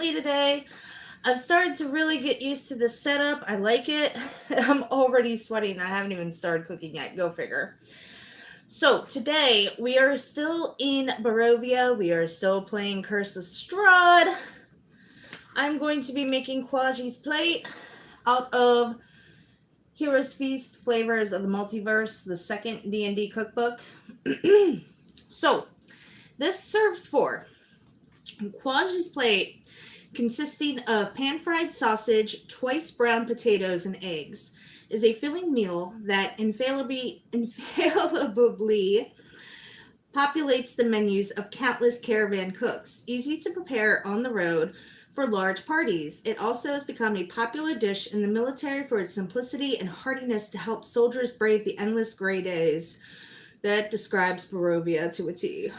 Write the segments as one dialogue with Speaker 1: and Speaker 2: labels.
Speaker 1: currently today, I've started to really get used to the setup. I like it. I'm already sweating. I haven't even started cooking yet. Go figure. So today we are still in Barovia. We are still playing Curse of Strahd. I'm going to be making Quij's plate out of Heroes Feast Flavors of the Multiverse, the second D&D cookbook. So this serves for Quij's plate, consisting of pan-fried sausage, twice browned potatoes, and eggs, is a filling meal that infallibly populates the menus of countless caravan cooks. Easy to prepare on the road for large parties. It also has become a popular dish in the military for its simplicity and heartiness to help soldiers brave the endless gray days that describes Barovia to a T.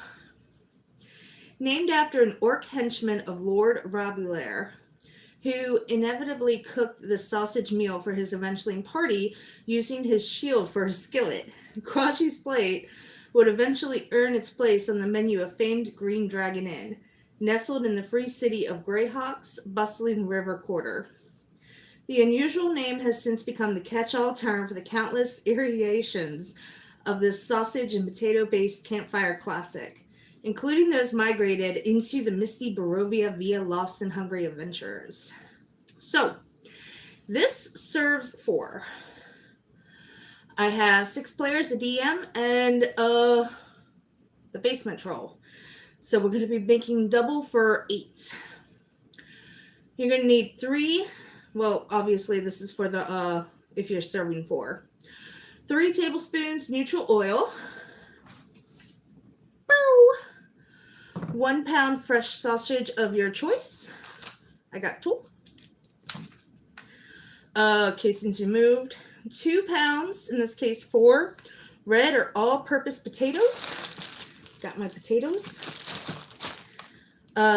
Speaker 1: Named after an orc henchman of Lord Robulair, who inevitably cooked the sausage meal for his eventualing party using his shield for a skillet, Quij's plate would eventually earn its place on the menu of famed Green Dragon Inn, nestled in the free city of Greyhawk's bustling river quarter. The unusual name has since become the catch-all term for the countless variations of this sausage and potato-based campfire classic, including those migrated into the misty Barovia via Lost and Hungry adventurers. So, this serves for, I have 6 players, a DM, and the basement troll. So we're going to be making double for 8. You're going to need 3, well, obviously this is for the, if you're serving 4. 3 tablespoons neutral oil, 1 pound fresh sausage of your choice. I got 2. Casings removed. 2 pounds, in this case 4, red or all-purpose potatoes. Got my potatoes.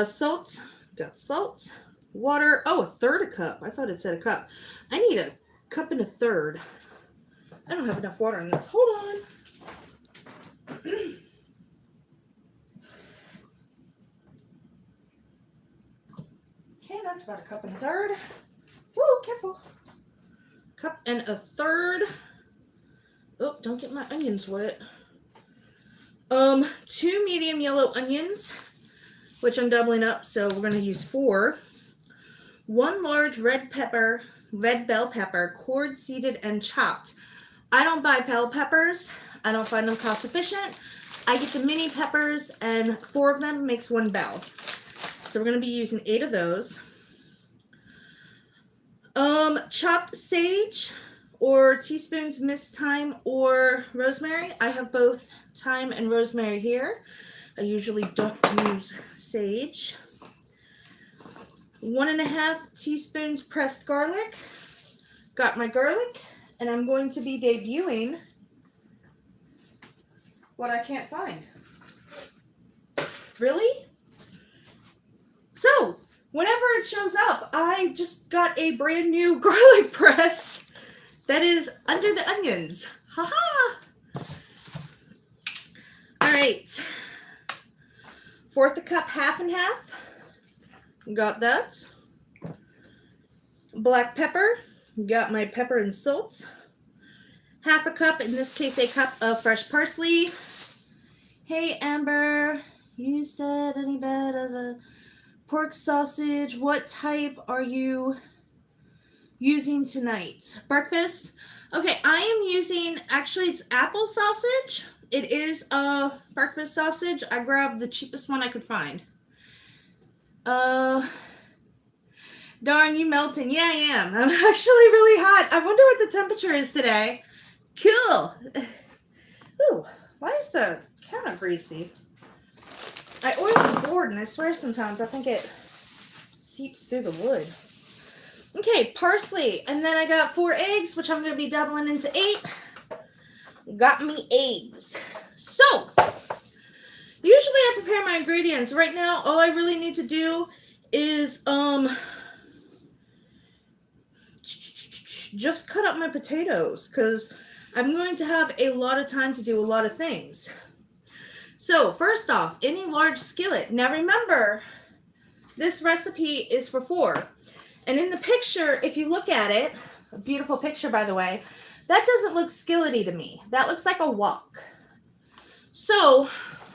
Speaker 1: Salt. Got salt. Water. Oh, 1/3 cup. I thought it said a cup. I need a cup and 1/3. I don't have enough water in this. Hold on. Okay, that's about a cup and 1/3. Whoa, careful. Cup and 1/3. Oh, don't get my onions wet. 2 medium yellow onions, which I'm doubling up, so we're going to use 4. 1 large red bell pepper, cord seeded and chopped. I don't buy bell peppers. I don't find them cost efficient. I get the mini peppers, and 4 of them makes 1 bell. So we're going to be using 8 of those. Chopped sage, or teaspoons minced thyme or rosemary. I have both thyme and rosemary here. I usually don't use sage. 1½ teaspoons pressed garlic. Got my garlic, and I'm going to be debuting what I can't find. Really? So, whenever it shows up, I just got a brand new garlic press that is under the onions. Haha! Alright. 1/4 cup, half and half. Got that. Black pepper. Got my pepper and salt. 1/2 cup, in this case a cup of fresh parsley. Hey Amber, you said any better the pork sausage. What type are you using tonight? Breakfast? Okay, I am using, actually it's apple sausage. It is a breakfast sausage. I grabbed the cheapest one I could find. Darn, you melting. Yeah, I am. I'm actually really hot. I wonder what the temperature is today. Cool. Ooh, why is the counter greasy? I oiled the board, and I swear sometimes I think it seeps through the wood. Okay, parsley. And then I got 4 eggs, which I'm going to be doubling into 8. Got me eggs. So, usually I prepare my ingredients. Right now, all I really need to do is, just cut up my potatoes, because I'm going to have a lot of time to do a lot of things. So, first off, any large skillet. Now remember, this recipe is for 4. And in the picture, if you look at it, a beautiful picture, by the way, that doesn't look skillety to me. That looks like a wok. So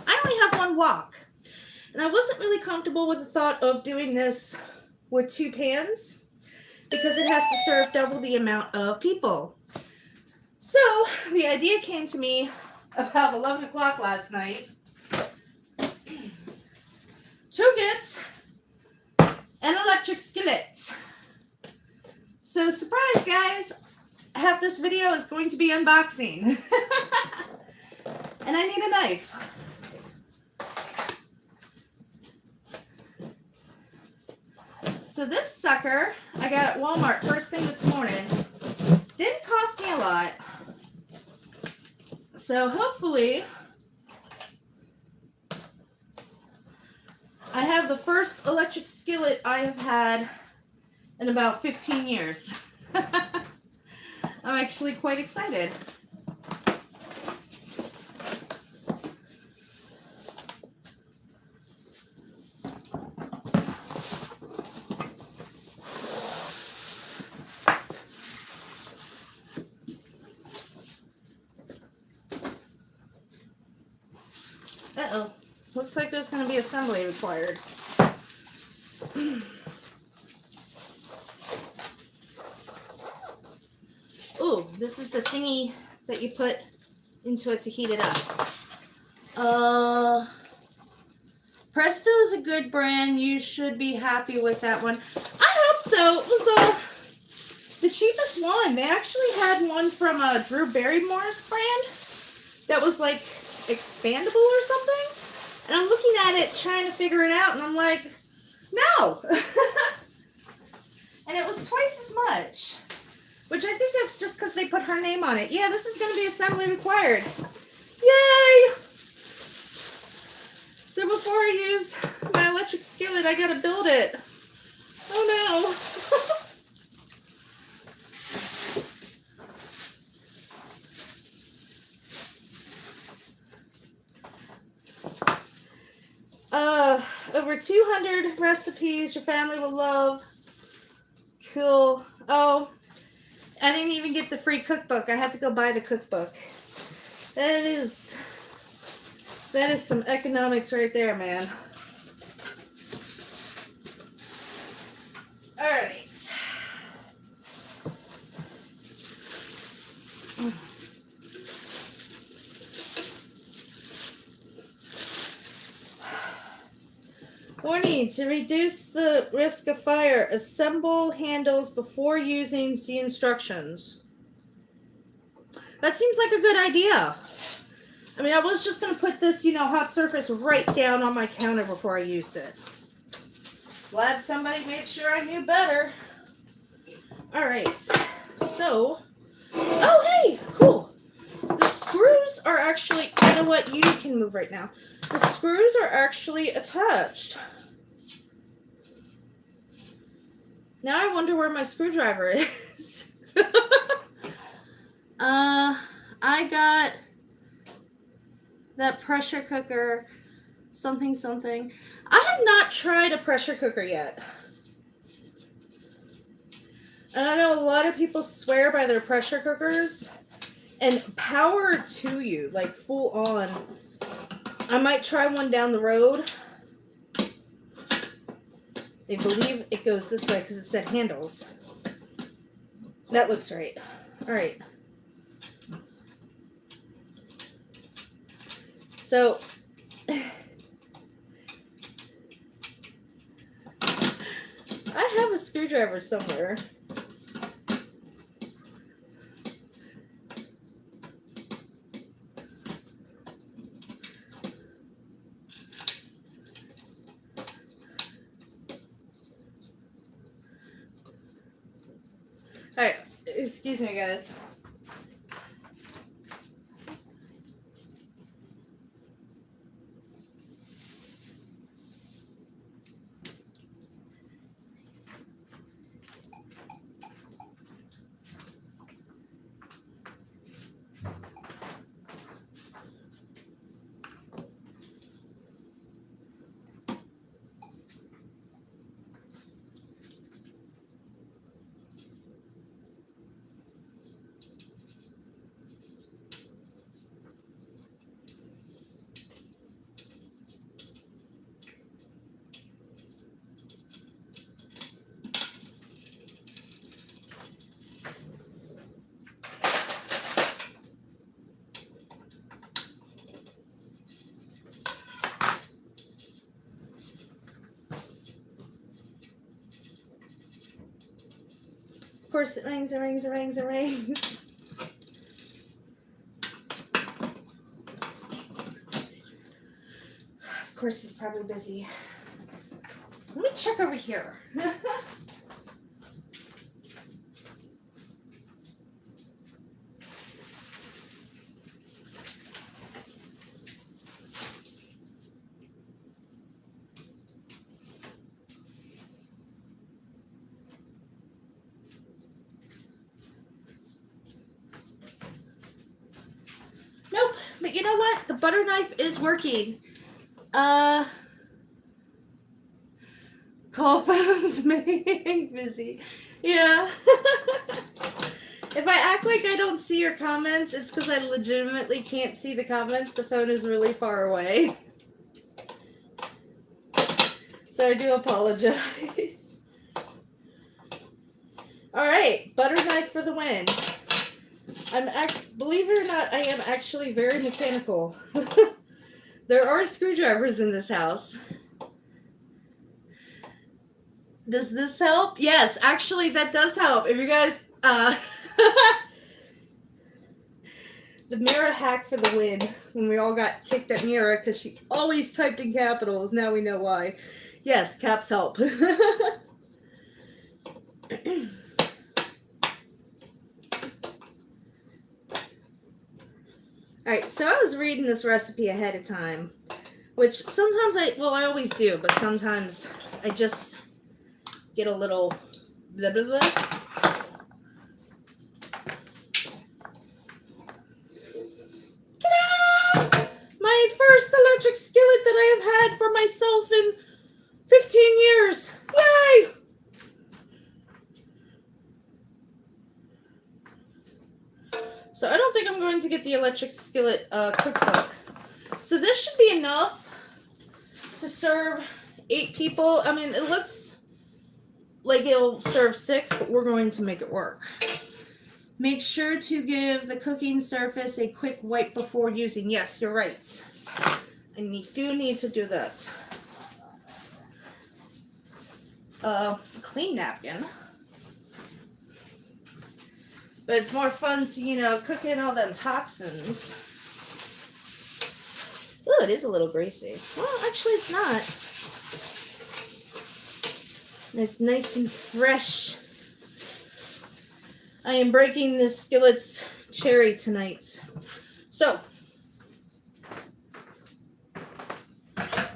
Speaker 1: I only have 1 wok. And I wasn't really comfortable with the thought of doing this with 2 pans because it has to serve double the amount of people. So the idea came to me about 11 o'clock last night to get an electric skillet. So surprise, guys, half this video is going to be unboxing. And I need a knife. So this sucker I got at Walmart first thing this morning. Didn't cost me a lot. So hopefully I have the first electric skillet I have had in about 15 years. I'm actually quite excited. Uh-oh. Looks like there's going to be assembly required. Ooh, this is the thingy that you put into it to heat it up. Presto is a good brand. You should be happy with that one. I hope so. It was the cheapest one. They actually had one from Drew Barrymore's brand that was like expandable or something. And I'm looking at it trying to figure it out, and I'm like, no. And it was twice as much. Which I think that's just because they put her name on it. Yeah, this is going to be assembly required. Yay! So before I use my electric skillet, I got to build it. Oh no. Over 200 recipes your family will love. Cool. Oh, I didn't even get the free cookbook. I had to go buy the cookbook. That is some economics right there, man. All right. Warning, to reduce the risk of fire, assemble handles before using, see instructions. That seems like a good idea. I mean, I was just going to put this, hot surface right down on my counter before I used it. Glad somebody made sure I knew better. All right, so, oh, hey, cool. The screws are actually, you know what, you can move right now. The screws are actually attached. Now I wonder where my screwdriver is. I got that pressure cooker, something. I have not tried a pressure cooker yet. And I know a lot of people swear by their pressure cookers. And power to you, like full on. I might try one down the road. I believe it goes this way because it said handles. That looks right. All right. So, I have a screwdriver somewhere. Alright, excuse me, guys. course it rings, it rings, it rings, it rings. Of course he's probably busy. Let me check over here. Nope, but you know what? The butter knife is working. Call phones being busy. Yeah. If I act like I don't see your comments, it's because I legitimately can't see the comments. The phone is really far away. So I do apologize. Alright, butter knife for the win. Believe it or not, I am actually very mechanical. There are screwdrivers in this house. Does this help? Yes, actually that does help. If you guys, the Mira hack for the win, when we all got ticked at Mira because she always typed in capitals. Now we know why. Yes, caps help. Alright, so I was reading this recipe ahead of time, which sometimes I always do, but sometimes I just get a little blah, blah, blah. Ta-da! My first electric skillet that I have had for myself in 15 years. Yay! So I don't think I'm going to get the electric skillet cookbook. So this should be enough to serve 8 people. I mean, it looks like it'll serve 6, but we're going to make it work. Make sure to give the cooking surface a quick wipe before using. Yes, you're right. And you do need to do that. Clean napkin. But it's more fun to, you know, cook in all them toxins. Oh, it is a little greasy. Well, actually it's not. It's nice and fresh. I am breaking this skillet's cherry tonight. So,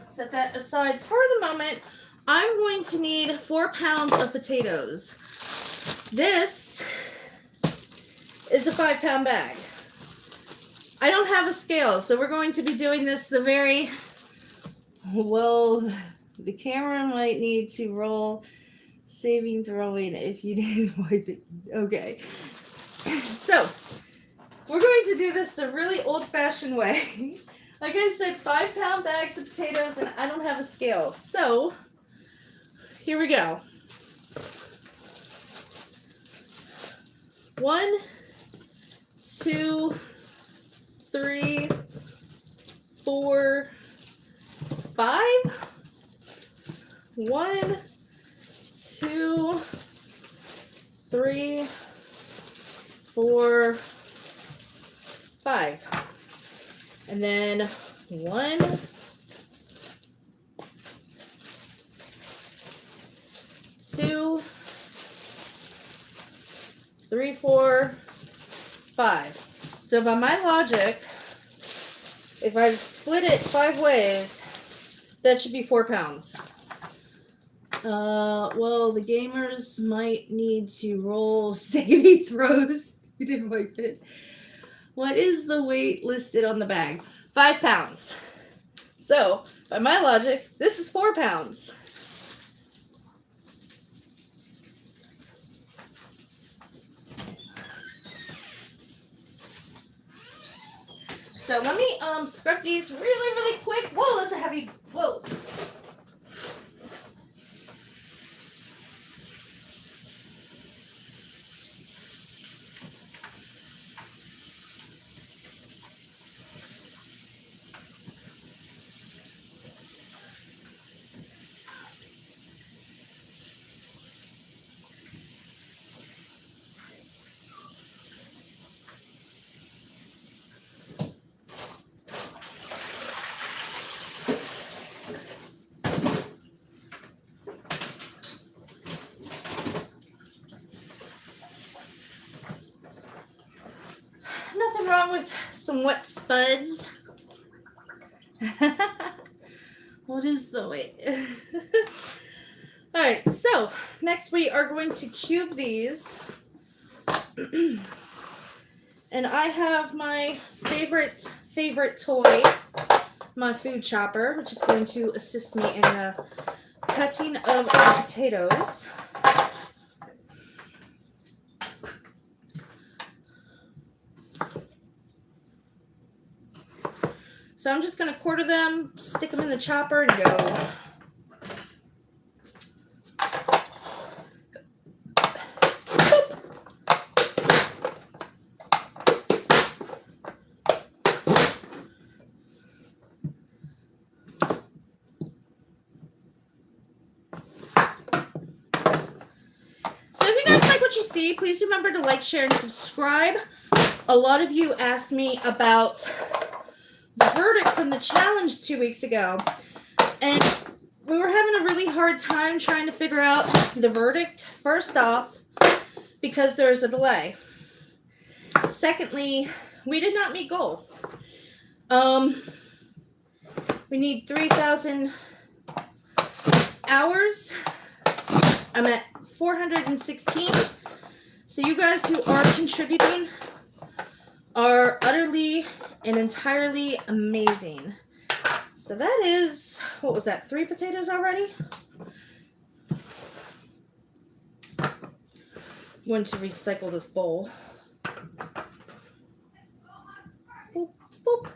Speaker 1: set that aside for the moment. I'm going to need 4 pounds of potatoes. This is a 5-pound bag. I don't have a scale, so we're going to be doing this the very, well, the camera might need to roll saving throwing if you didn't wipe it. Okay. So, we're going to do this the really old-fashioned way. Like I said, 5-pound bags of potatoes, and I don't have a scale. So, here we go. 1, 2, 3, 4, 5. 1, 2, 3, 4, 5. And then 1, 2, 3, 4, 5. So by my logic, if I've split it 5 ways, that should be 4 pounds. Well, the gamers might need to roll saving throws. You didn't wipe it. What is the weight listed on the bag? 5 pounds. So, by my logic, this is 4 pounds. So let me scrub these really, really quick. Whoa, that's a heavy, whoa. some wet spuds. What is the weight? Alright, so next we are going to cube these. And I have my favorite toy, my food chopper, which is going to assist me in the cutting of the potatoes. So I'm just going to quarter them, stick them in the chopper, and go. See, please remember to like, share, and subscribe. A lot of you asked me about the verdict from the challenge 2 weeks ago, and we were having a really hard time trying to figure out the verdict, first off, because there's a delay. Secondly, we did not meet goal. We need 3,000 hours. I'm at 416. So you guys who are contributing are utterly and entirely amazing. So that is, what was that, 3 potatoes already? I'm going to recycle this bowl. Boop, boop.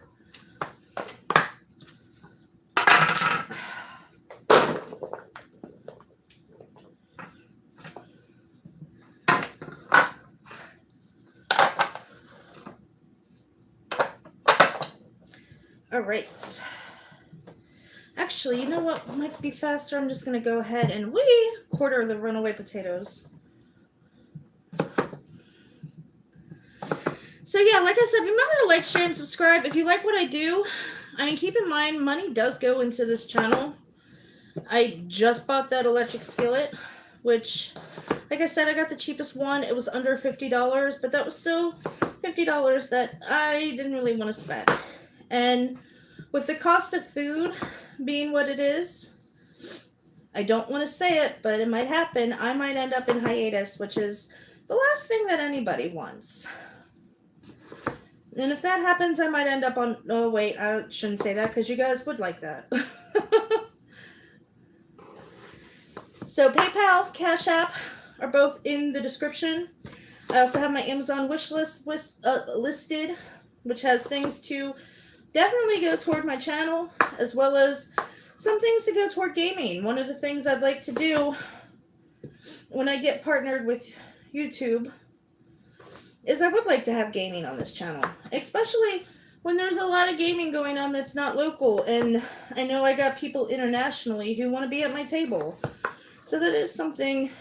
Speaker 1: All right. Actually, you know what might be faster? I'm just going to go ahead and quarter the runaway potatoes. So yeah, like I said, remember to like, share, and subscribe. If you like what I do, I mean, keep in mind, money does go into this channel. I just bought that electric skillet, which, like I said, I got the cheapest one. It was under $50, but that was still $50 that I didn't really want to spend. And with the cost of food being what it is, I don't want to say it, but it might happen. I might end up in hiatus, which is the last thing that anybody wants. And if that happens, I might end up on... Oh, wait, I shouldn't say that because you guys would like that. So PayPal, Cashapp are both in the description. I also have my Amazon wish list listed, which has things to definitely go toward my channel, as well as some things to go toward gaming. One of the things I'd like to do when I get partnered with YouTube is I would like to have gaming on this channel, especially when there's a lot of gaming going on that's not local, and I know I got people internationally who want to be at my table. So that is something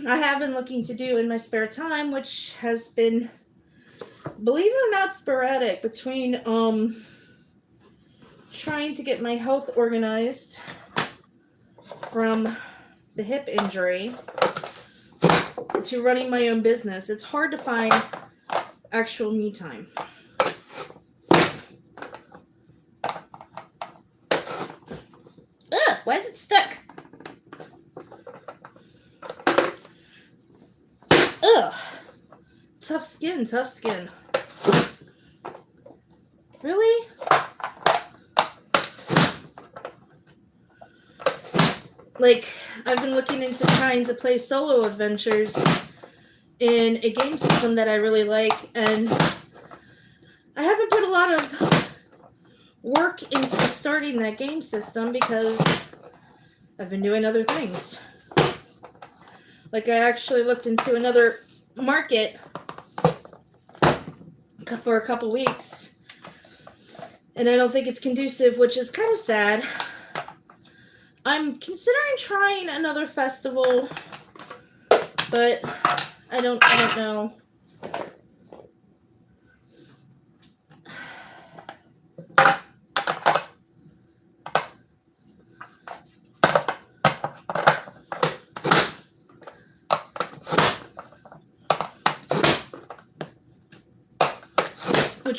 Speaker 1: I have been looking to do in my spare time, which has been, believe it or not, sporadic between trying to get my health organized from the hip injury to running my own business. It's hard to find actual me time. Ugh, why is it stuck? Ugh. Tough skin, tough skin. Really? Like, I've been looking into trying to play solo adventures in a game system that I really like, and I haven't put a lot of work into starting that game system because I've been doing other things. Like, I actually looked into another market for a couple weeks, and I don't think it's conducive, which is kind of sad. I'm considering trying another festival, but I don't know.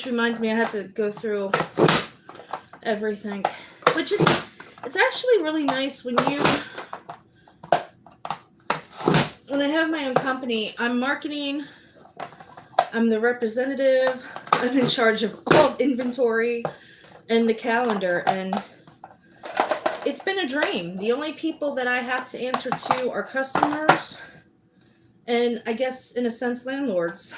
Speaker 1: which reminds me I had to go through everything. Which it's actually really nice when I have my own company. I'm marketing, I'm the representative, I'm in charge of all inventory and the calendar, and it's been a dream. The only people that I have to answer to are customers and, I guess, in a sense, landlords.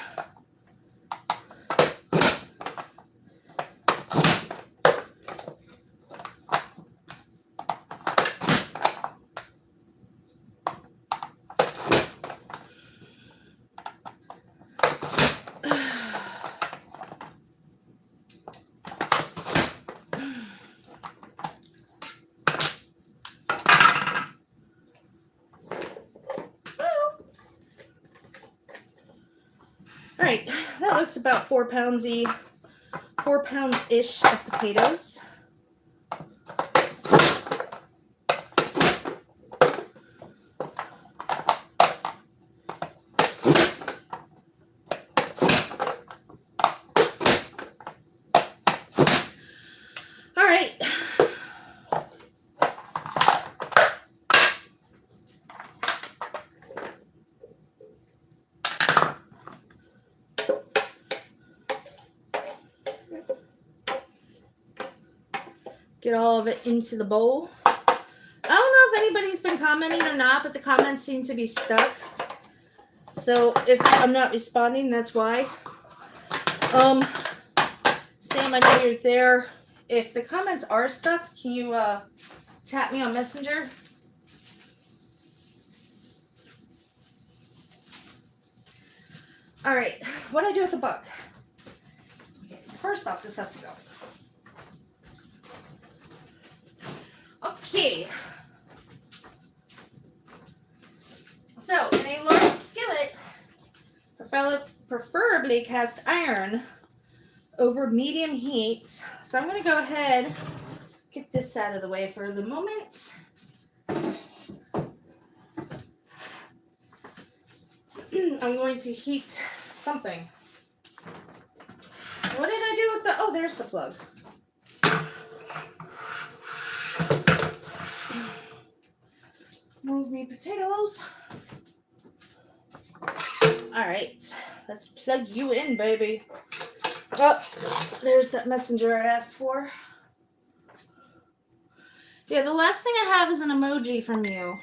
Speaker 1: Alright, that looks about 4 pounds-ish of potatoes. Alright. Get all of it into the bowl. I don't know if anybody's been commenting or not, but the comments seem to be stuck. So if I'm not responding, that's why. Sam, I know you're there. If the comments are stuck, can you tap me on Messenger? All right, what do I do with the buck? Okay, first off, this has to go. Okay. So, in a large skillet, preferably cast iron, over medium heat. So I'm going to go ahead, get this out of the way for the moment. I'm going to heat something. What did I do with the... Oh, there's the plug. Move me potatoes. Alright, let's plug you in, baby. Oh, there's that messenger I asked for. Yeah, the last thing I have is an emoji from you.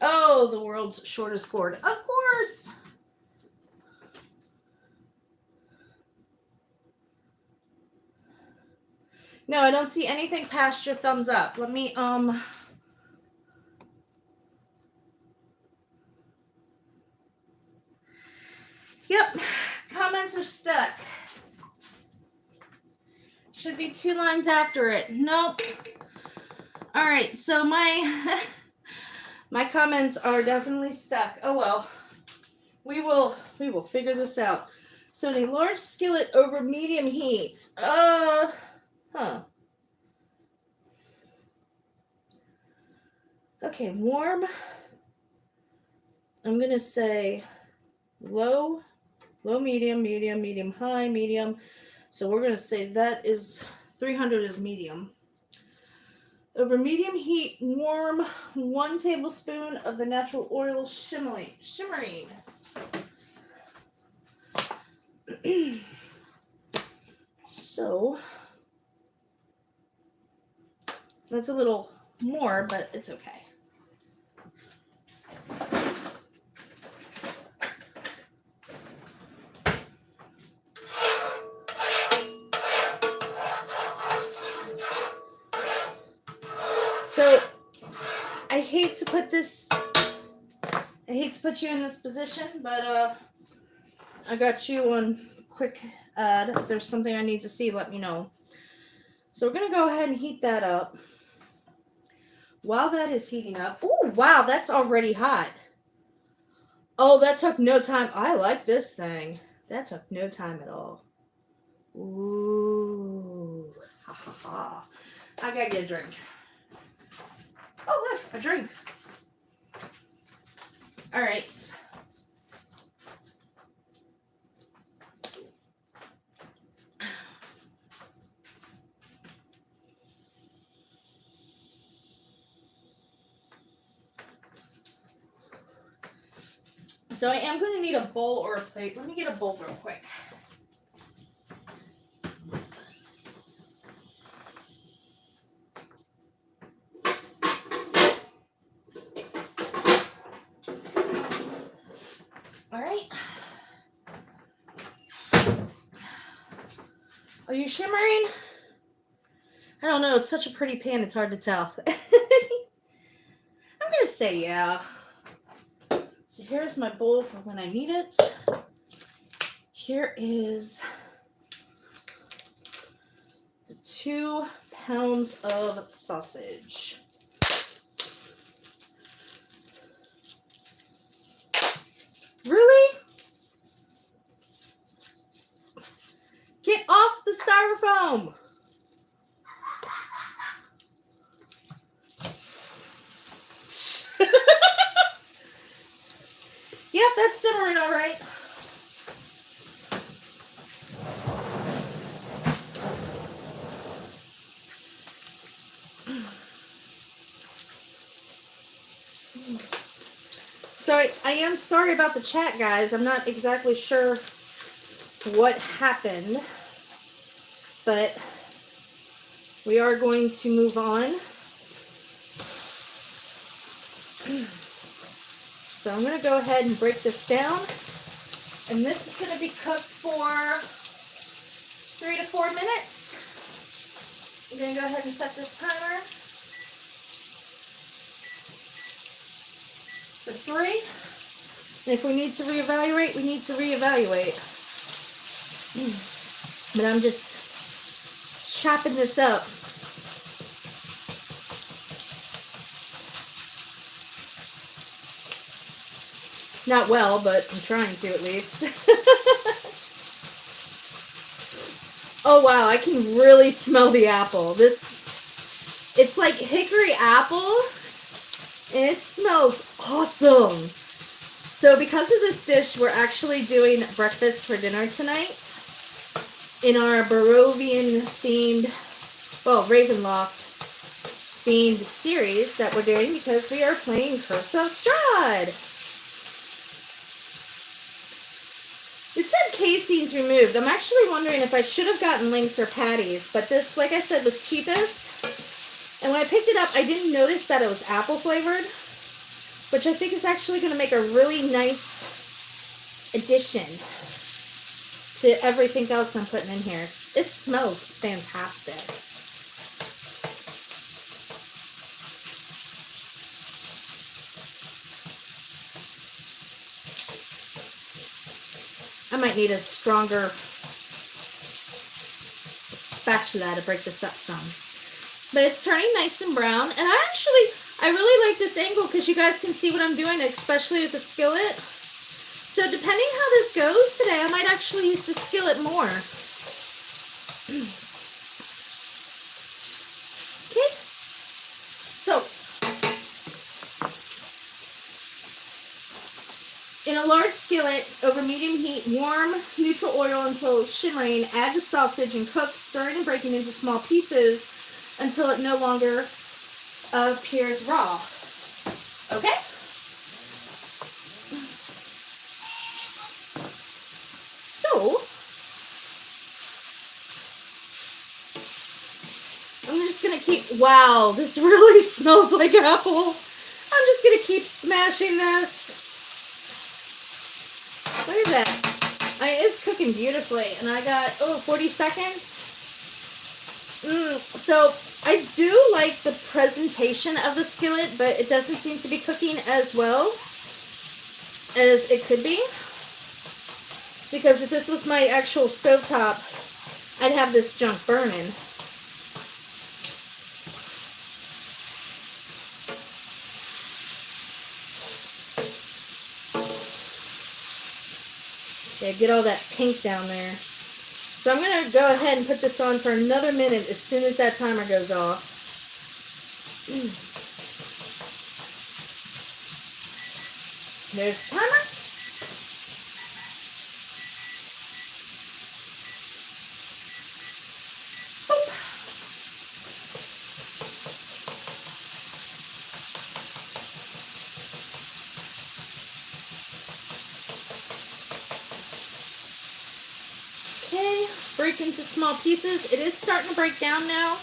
Speaker 1: Oh, the world's shortest cord. Of course! No, I don't see anything past your thumbs up. Let me, Yep, comments are stuck. Should be 2 lines after it. Nope. All right, so my comments are definitely stuck. Oh well. We will figure this out. So a large skillet over medium heat. Okay, warm. I'm gonna say low, medium, medium, high, medium. So we're gonna say that is 300 is medium. Over medium heat, warm, 1 tablespoon of the natural oil shimmering. So that's a little more, but it's okay. So I hate to put you in this position, but I got you on quick ad. If there's something I need to see, let me know. So we're going to go ahead and heat that up. While that is heating up, oh wow, that's already hot. Oh, that took no time. I like this thing. That took no time at all. Ooh, ha ha ha. I gotta get a drink. Oh look, a drink. All right. So I am going to need a bowl or a plate. Let me get a bowl real quick. All right. Are you shimmering? I don't know. It's such a pretty pan. It's hard to tell. I'm going to say yeah. So here's my bowl for when I need it. Here is the 2 pounds of sausage. Really? Get off the styrofoam. Yep, that's simmering all right. So I am sorry about the chat, guys. I'm not exactly sure what happened, but we are going to move on. So I'm going to go ahead and break this down, and this is going to be cooked for 3 to 4 minutes. I'm going to go ahead and set this timer for 3. And if we need to reevaluate, we need to reevaluate. But I'm just chopping this up. Not well, but I'm trying to at least. Oh wow, I can really smell the apple. It's like hickory apple, and it smells awesome. So because of this dish, we're actually doing breakfast for dinner tonight in our Barovian themed, well, Ravenloft themed series that we're doing because we are playing Curse of Strahd. It said casings removed. I'm actually wondering if I should have gotten links or patties, but this, like I said, was cheapest. And when I picked it up, I didn't notice that it was apple flavored, which I think is actually going to make a really nice addition to everything else I'm putting in here. It smells fantastic. I might need a stronger spatula to break this up some. But it's turning nice and brown. And I really like this angle because you guys can see what I'm doing, especially with the skillet. So depending how this goes today, I might actually use the skillet more. Okay. So, in a large skillet, over medium heat, warm neutral oil until shimmering. Add the sausage and cook, stirring and breaking into small pieces until it no longer appears raw. Okay? So, I'm just going to keep, wow, this really smells like apple. I'm just going to keep smashing this. Look at that. It's cooking beautifully. And I got, 40 seconds. So I do like the presentation of the skillet, but it doesn't seem to be cooking as well as it could be. Because if this was my actual stovetop, I'd have this junk burning. Yeah, get all that pink down there. So I'm going to go ahead and put this on for another minute as soon as that timer goes off. There's the timer. Boop. break into small pieces. It is starting to break down now.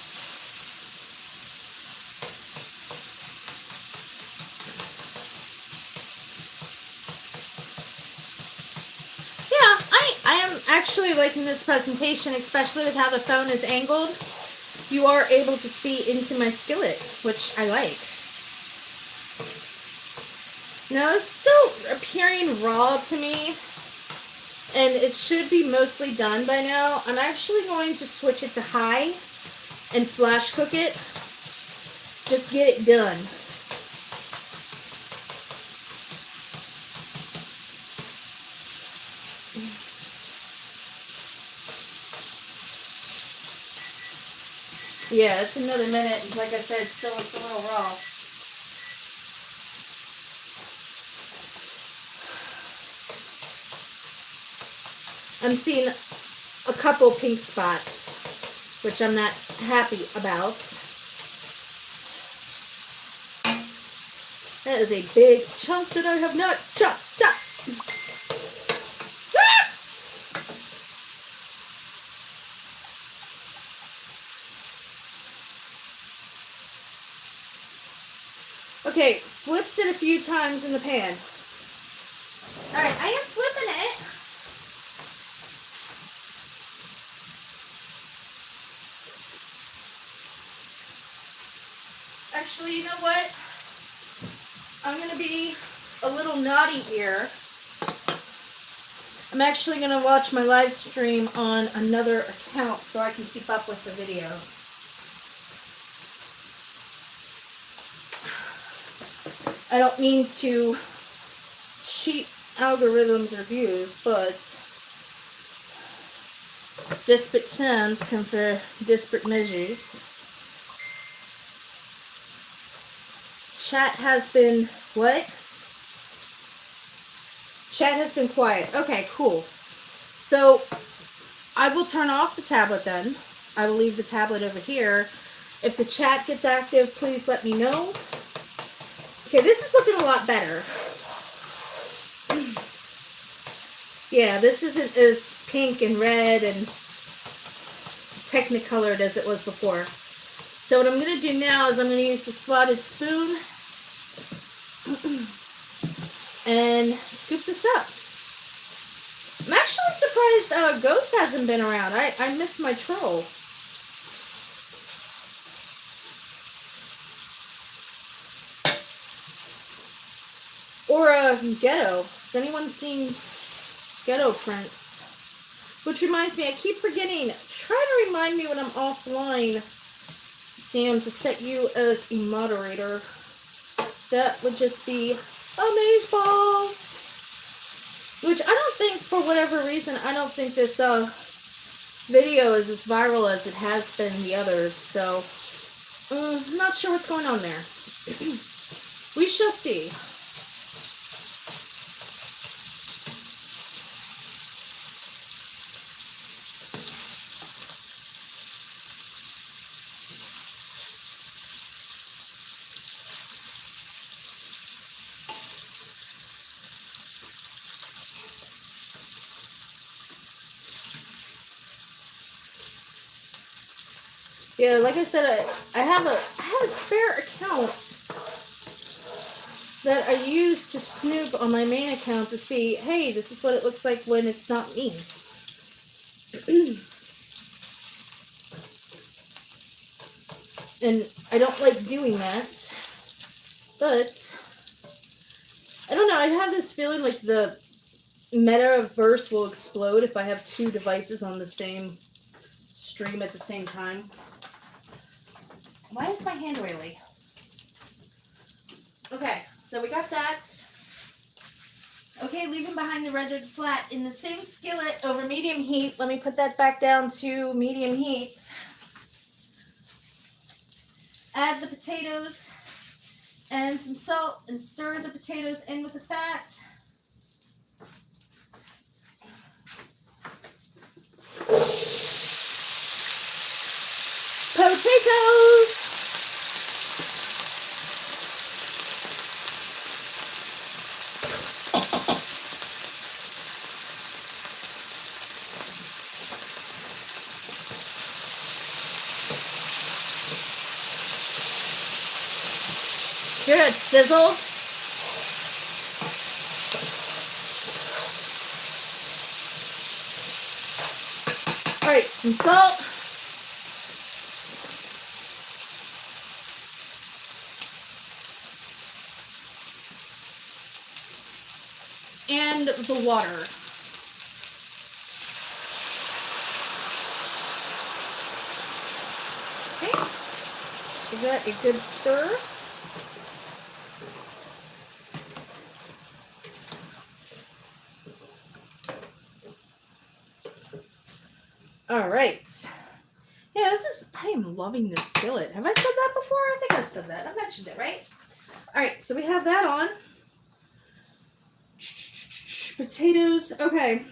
Speaker 1: Yeah, I am actually liking this presentation, especially with how the phone is angled. You are able to see into my skillet, which I like. Now, it's still appearing raw to me, and it should be mostly done by now. I'm actually going to switch it to high and flash cook it. Just get it done. Yeah, it's another minute. Like I said, still it's a little raw. I'm seeing a couple pink spots, which I'm not happy about. That is a big chunk that I have not chopped up. Ah! Okay, flips it a few times in the pan. Alright, I am flipping it. Actually, you know what? I'm going to be a little naughty here. I'm actually going to watch my live stream on another account so I can keep up with the video. I don't mean to cheat algorithms or views, but disparate times confer disparate measures. Chat has been, what? Chat has been quiet. Okay, cool. So, I will turn off the tablet then. I will leave the tablet over here. If the chat gets active, please let me know. Okay, this is looking a lot better. Yeah, this isn't as pink and red and technicolored as it was before. So what I'm going to do now is I'm going to use the slotted spoon and scoop this up. I'm actually surprised Ghost hasn't been around. I miss my troll. Or Ghetto. Has anyone seen Ghetto Prince? Which reminds me, I keep forgetting. Try to remind me when I'm offline, Sam, to set you as a moderator. That would just be amazeballs. Which I don't think, for whatever reason, I don't think this video is as viral as it has been the others. So, I'm not sure what's going on there. We shall see. Yeah, like I said, I have a spare account that I use to snoop on my main account to see, hey, this is what it looks like when it's not me. And I don't like doing that, but I don't know, I have this feeling like the metaverse will explode if I have two devices on the same stream at the same time. Why is my hand oily? Okay, so we got that. Okay, leaving behind the rendered flat in the same skillet over medium heat. Let me put that back down to medium heat. Add the potatoes and some salt and stir the potatoes in with the fat. Potatoes! Good sizzle. All right, some salt. And the water. Okay, give that a good stir. All right. Yeah, I am loving this skillet. Have I said that before? I think I've said that. I mentioned it, right? All right, so we have that on. Potatoes. Okay.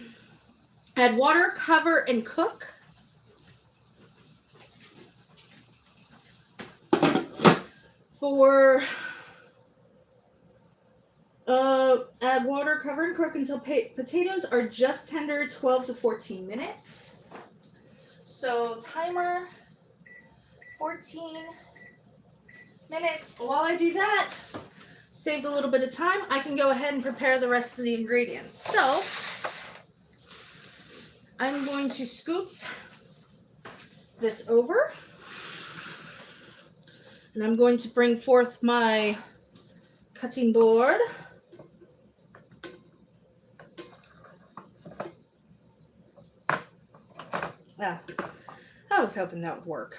Speaker 1: Add water, cover, and cook. Add water, cover, and cook until potatoes are just tender, 12 to 14 minutes. So timer, 14 minutes. While I do that, saved a little bit of time, I can go ahead and prepare the rest of the ingredients. So I'm going to scoot this over, and I'm going to bring forth my cutting board. Ah, I was hoping that would work.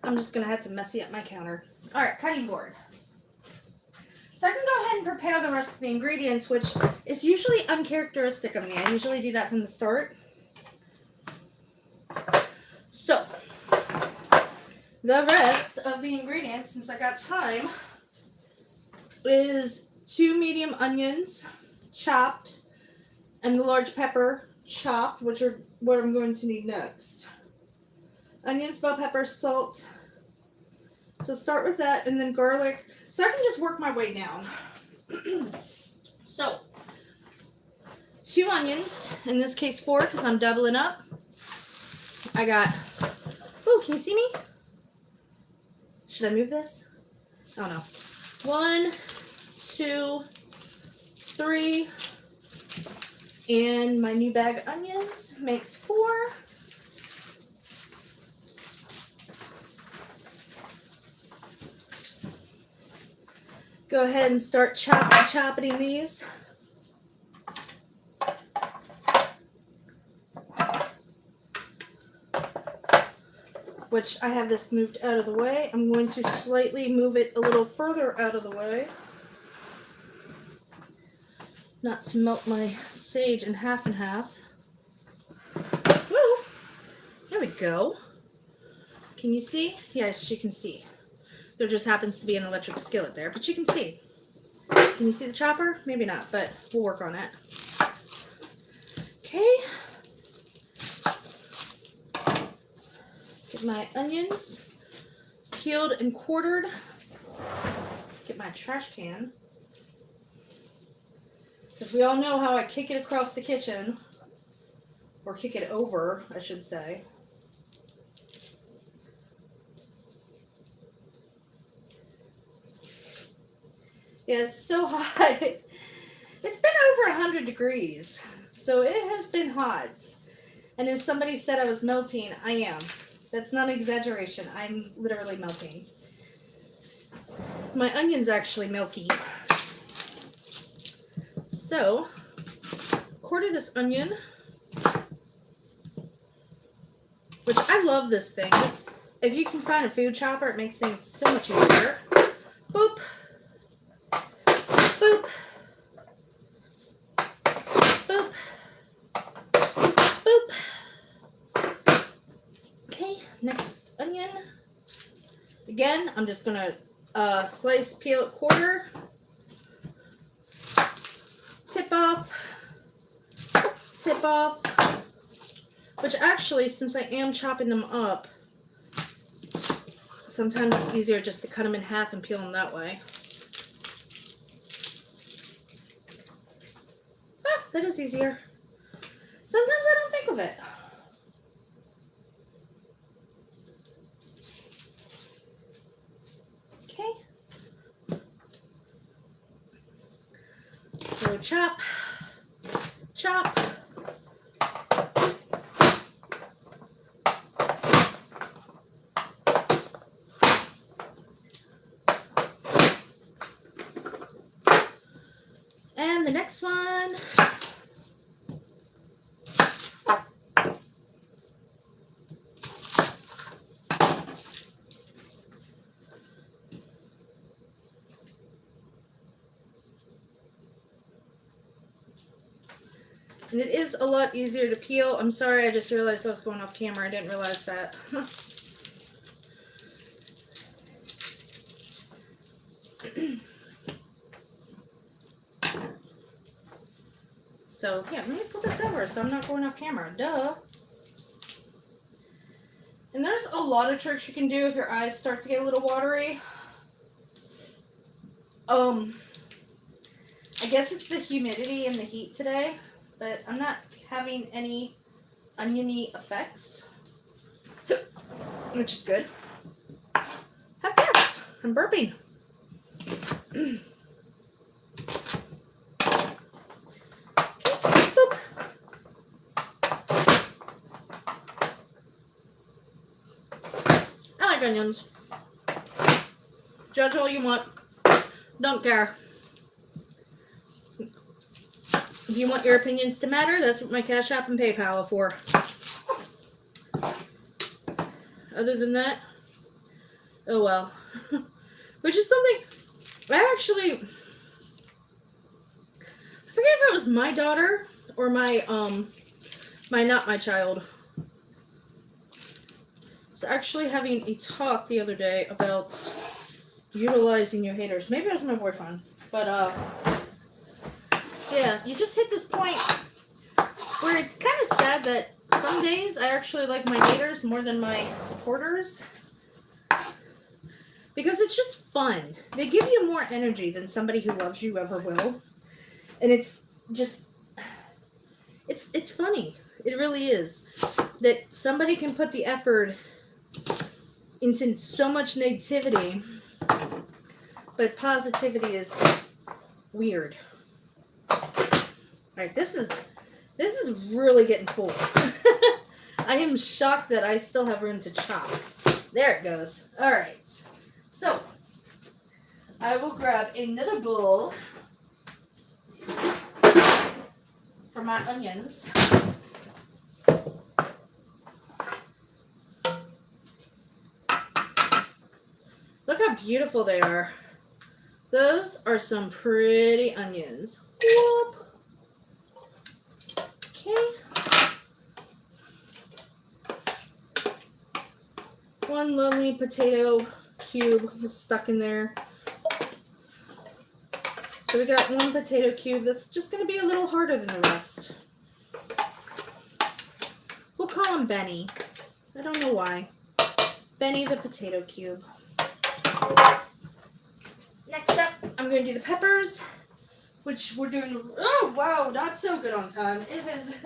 Speaker 1: I'm just going to have to messy up my counter. All right, cutting board. So I can go ahead and prepare the rest of the ingredients, which is usually uncharacteristic of me. I usually do that from the start. So the rest of the ingredients, since I got time, is 2 medium onions chopped and the large pepper chopped, which are what I'm going to need next. Onions, bell pepper, salt. So start with that, and then garlic. So I can just work my way down. So 2 onions, in this case 4 because I'm doubling up. I got, oh, can you see me? Should I move this? Oh no. 1, 2, 3, and my new bag of onions makes 4. Go ahead and start chopping these. Which I have this moved out of the way. I'm going to slightly move it a little further out of the way. Not to melt my sage in half and half. Woo! There we go. Can you see? Yes, you can see. There just happens to be an electric skillet there, but you can see. Can you see the chopper? Maybe not, but we'll work on it. Okay. Get my onions peeled and quartered. Get my trash can. Because we all know how I kick it across the kitchen. Or kick it over, I should say. Yeah, it's so hot. It's been over 100 degrees. So it has been hot. And if somebody said I was melting, I am. That's not an exaggeration. I'm literally melting. My onion's actually milky. So, quarter this onion. Which I love this thing. If you can find a food chopper, it makes things so much easier. Boop. Boop. Boop. Boop. Okay, next onion. Again, I'm just gonna slice, peel it quarter. Tip off. Tip off. Which actually, since I am chopping them up, sometimes it's easier just to cut them in half and peel them that way. Ah, that is easier. Sometimes I don't think of it. chop, chop. And the next one. And it is a lot easier to peel. I'm sorry, I just realized I was going off camera. I didn't realize that. So, yeah, let me put this over so I'm not going off camera. Duh. And there's a lot of tricks you can do if your eyes start to get a little watery. I guess it's the humidity and the heat today, but I'm not having any oniony effects, which is good. Have gas. I'm burping. Boop. I like onions. Judge all you want. Don't care. If you want your opinions to matter, that's what my Cashapp and PayPal are for. Other than that, oh well. Which is something I actually, I forget if it was my daughter or my not my child. Was actually having a talk the other day about utilizing your haters. Maybe it was my boyfriend, but yeah, you just hit this point where it's kind of sad that some days I actually like my haters more than my supporters. Because it's just fun. They give you more energy than somebody who loves you ever will. And it's just, it's funny. It really is. That somebody can put the effort into so much negativity, but positivity is weird. Alright, this is really getting full. I am shocked that I still have room to chop. There it goes. Alright. So, I will grab another bowl for my onions. Look how beautiful they are. Those are some pretty onions. Whoop. Okay. One lovely potato cube is stuck in there. So we got one potato cube that's just going to be a little harder than the rest. We'll call him Benny. I don't know why. Benny the potato cube. Next up, I'm going to do the peppers, which we're doing, oh wow, not so good on time. It has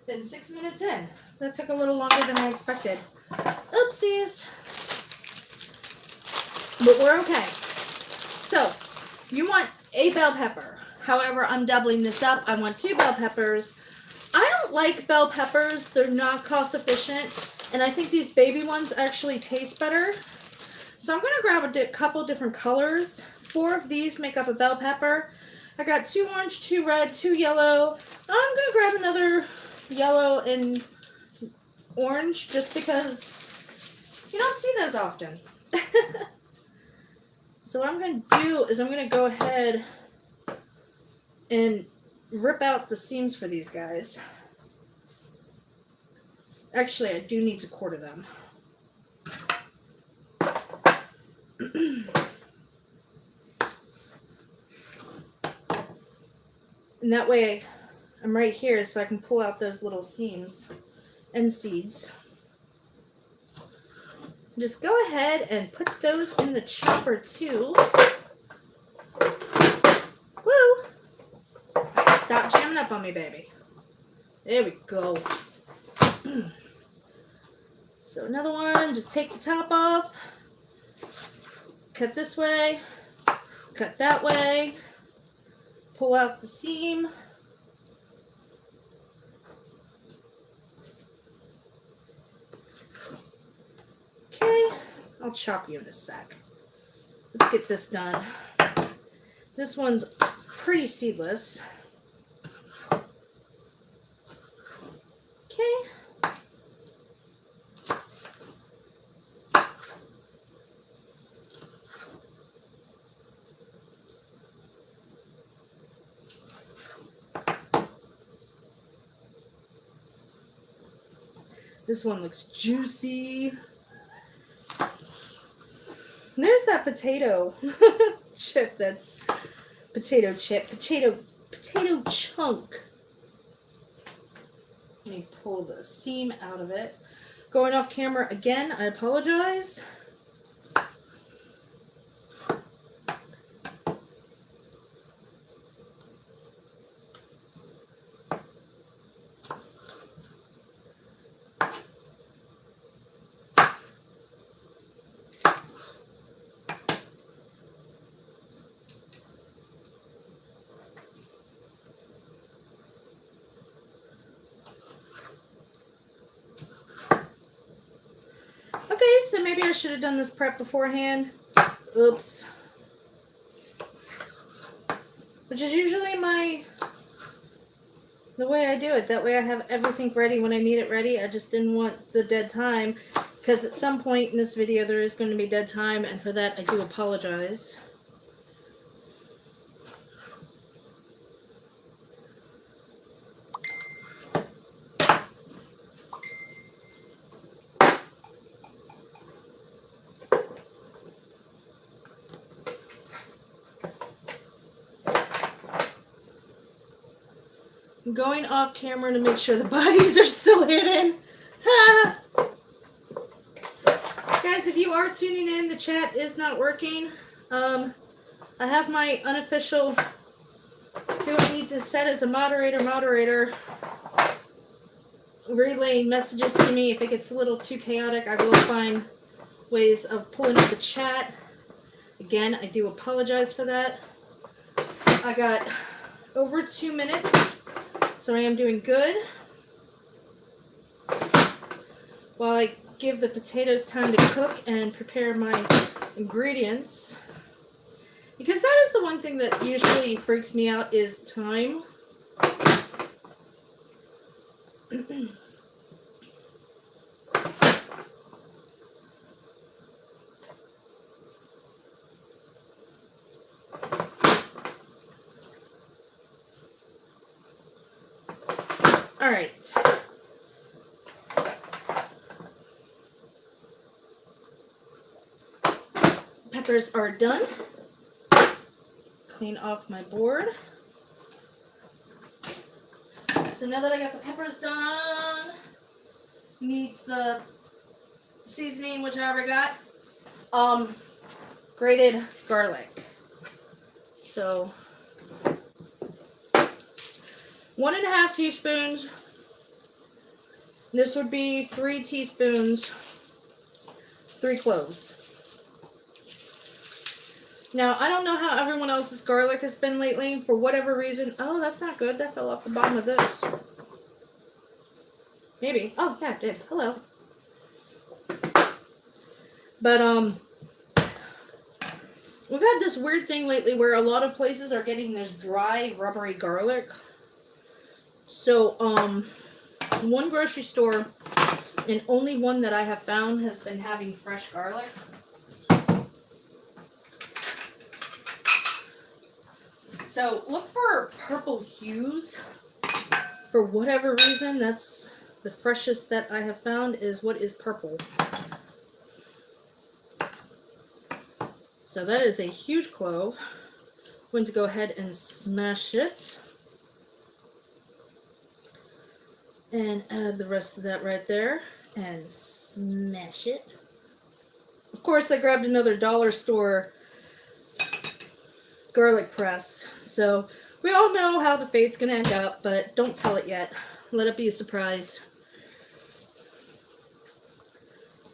Speaker 1: been 6 minutes in. That took a little longer than I expected. Oopsies. But we're okay. So, you want a bell pepper. However, I'm doubling this up. I want 2 bell peppers. I don't like bell peppers. They're not cost efficient. And I think these baby ones actually taste better. So I'm going to grab a couple different colors. 4 of these make up a bell pepper. I got 2 orange, 2 red, 2 yellow. I'm going to grab another yellow and orange just because you don't see those often. So what I'm going to do is I'm going to go ahead and rip out the seams for these guys. Actually, I do need to quarter them. And that way I'm right here so I can pull out those little seams and seeds. Just go ahead and put those in the chopper too. Woo! Alright, stop jamming up on me, baby. There we go. So another one, just take the top off. Cut this way. Cut that way. pull out the seam. Okay, I'll chop you in a sec. Let's get this done. This one's pretty seedless. Okay. This one looks juicy. And there's that potato chip that's potato chunk. Let me pull the seam out of it. Going off camera again, I apologize. Okay, so maybe I should have done this prep beforehand. Oops. Which is usually the way I do it. That way I have everything ready when I need it ready. I just didn't want the dead time, because at some point in this video there is going to be dead time, and for that I do apologize. I'm going off camera to make sure the bodies are still hidden. Guys, if you are tuning in, the chat is not working. I have my unofficial who needs to set as a moderator relaying messages to me. If it gets a little too chaotic, I will find ways of pulling up the chat. Again, I do apologize for that. I got over 2 minutes. So I am doing good. While I give the potatoes time to cook and prepare my ingredients. Because that is the one thing that usually freaks me out, is time. All right. Peppers are done. Clean off my board. So now that I got the peppers done, needs the seasoning, which I already got. Grated garlic. So 1.5 teaspoons. This would be 3 teaspoons, 3 cloves. Now, I don't know how everyone else's garlic has been lately. For whatever reason. Oh, that's not good. That fell off the bottom of this. Maybe. Oh, yeah, it did. Hello. But, we've had this weird thing lately where a lot of places are getting this dry, rubbery garlic. So, one grocery store, and only one that I have found, has been having fresh garlic. So look for purple hues. For whatever reason, that's the freshest that I have found, is what is purple. So that is a huge clove. I'm going to go ahead and smash it. And add the rest of that right there. And smash it. Of course, I grabbed another dollar store garlic press. So we all know how the fate's gonna end up, but don't tell it yet. Let it be a surprise.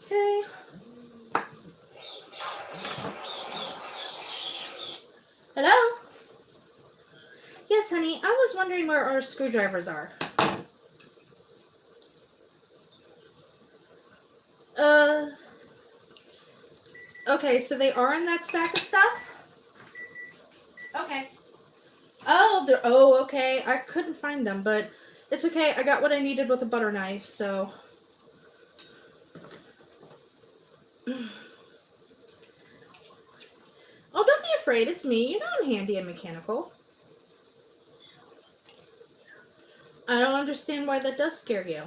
Speaker 1: Okay. Hello? wondering where our screwdrivers are. Okay, so they are in that stack of stuff? Okay. Oh, okay. I couldn't find them, but it's okay. I got what I needed with a butter knife, so. Oh, don't be afraid. It's me. You know I'm handy and mechanical. I don't understand why that does scare you.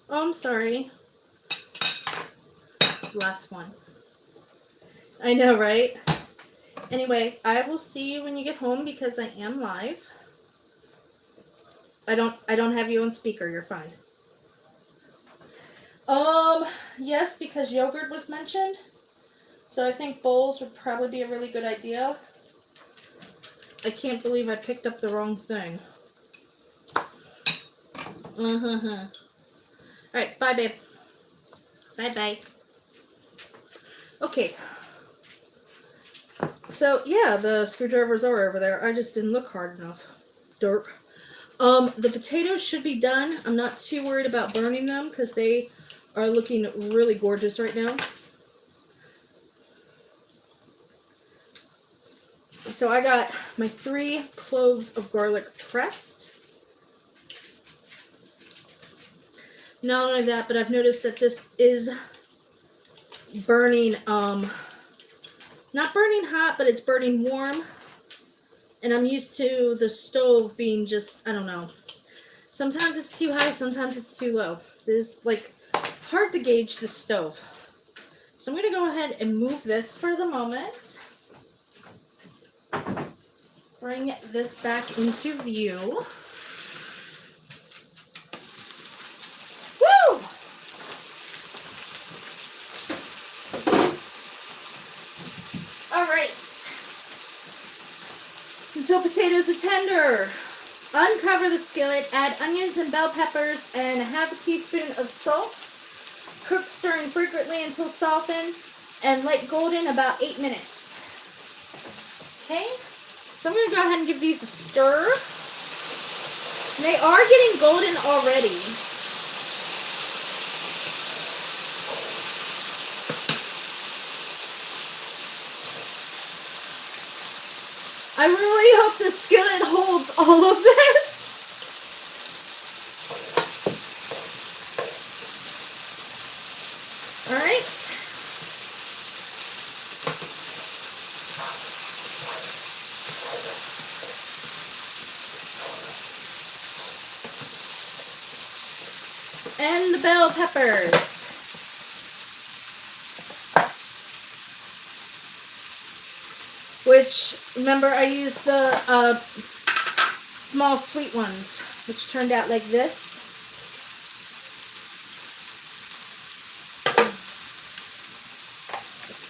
Speaker 1: Oh, I'm sorry. Last one. I know, right? Anyway, I will see you when you get home because I am live. I don't have you on speaker. You're fine. Yes, because yogurt was mentioned. So I think bowls would probably be a really good idea. I can't believe I picked up the wrong thing. Alright, bye, babe. Bye-bye. Okay. So, yeah, the screwdrivers are over there. I just didn't look hard enough. Derp. The potatoes should be done. I'm not too worried about burning them because they are looking really gorgeous right now. So I got my 3 cloves of garlic pressed. Not only that, but I've noticed that this is burning, not burning hot, but it's burning warm. And I'm used to the stove being just, I don't know. Sometimes it's too high, sometimes it's too low. It's like hard to gauge the stove. So I'm going to go ahead and move this for the moment. Bring this back into view. Woo! Alright. Until potatoes are tender, uncover the skillet, add onions and bell peppers and half a teaspoon of salt. Cook, stirring frequently until softened and light golden about 8 minutes. Okay, so I'm going to go ahead and give these a stir. They are getting golden already. I really hope the skillet holds all of this. All right. And the bell peppers. Which, remember, I used the small sweet ones, which turned out like this. I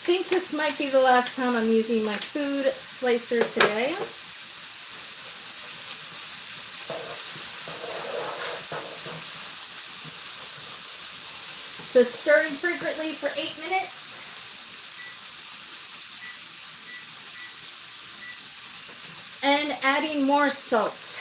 Speaker 1: think this might be the last time I'm using my food slicer today. So stirring frequently for 8 minutes. And adding more salt.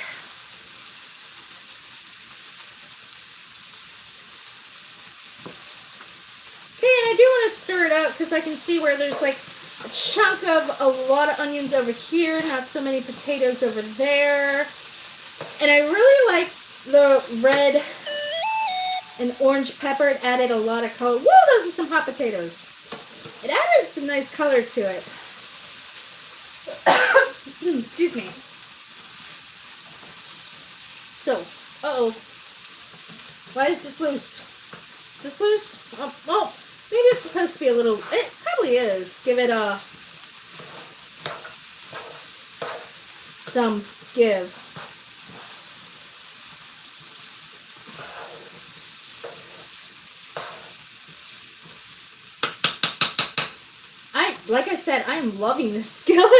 Speaker 1: Okay, and I do want to stir it out because I can see where there's like a chunk of a lot of onions over here, not so many potatoes over there. And I really like the red and orange pepper. It added a lot of color. Whoa, those are some hot potatoes. It added some nice color to it. Excuse me. So, uh-oh. Why is this loose? Is this loose? Oh, maybe it's supposed to be a little, it probably is. Give it some give. Like I said, I am loving this skillet.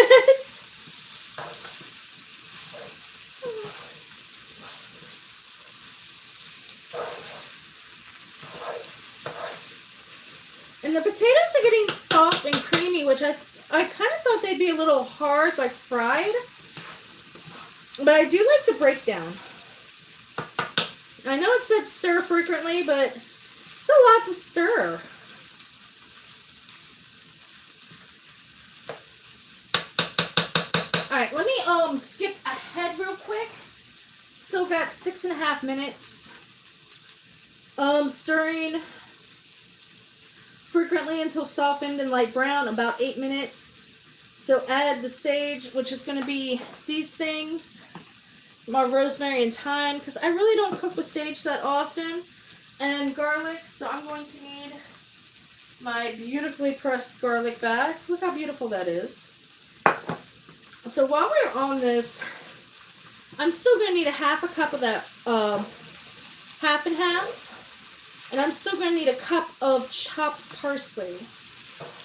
Speaker 1: And the potatoes are getting soft and creamy, which I kind of thought they'd be a little hard, like fried. But I do like the breakdown. I know it said stir frequently, but it's a lot to stir. Alright, let me skip ahead real quick. Still got 6.5 minutes. Stirring frequently until softened and light brown, about 8 minutes. So add the sage, which is going to be these things, my rosemary and thyme, because I really don't cook with sage that often, and garlic. So I'm going to need my beautifully pressed garlic back. Look how beautiful that is. So while we're on this, I'm still going to need a 1/2 cup of that half and half. And I'm still going to need a cup of chopped parsley.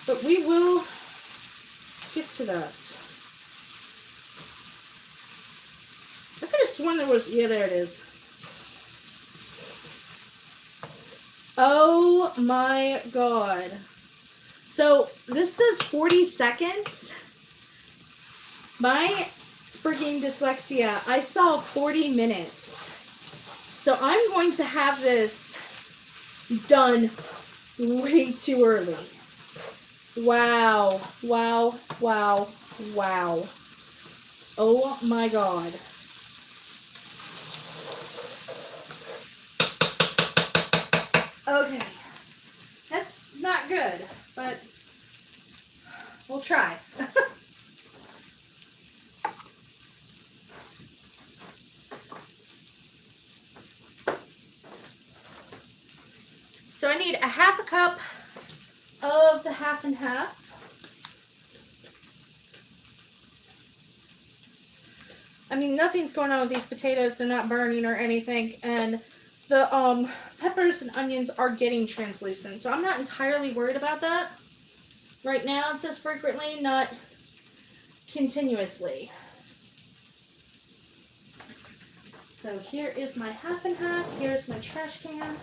Speaker 1: But we will get to that. I could have sworn there was, yeah, there it is. Oh my God. So this says 40 seconds. My freaking dyslexia, I saw 40 minutes. So I'm going to have this done way too early. Wow, wow, wow, wow. Oh my God. Okay, that's not good, but we'll try. So I need a 1/2 cup of the half and half. I mean, nothing's going on with these potatoes. They're not burning or anything. And the peppers and onions are getting translucent. So I'm not entirely worried about that. Right now it says frequently, not continuously. So here is my half and half. Here's my trash can.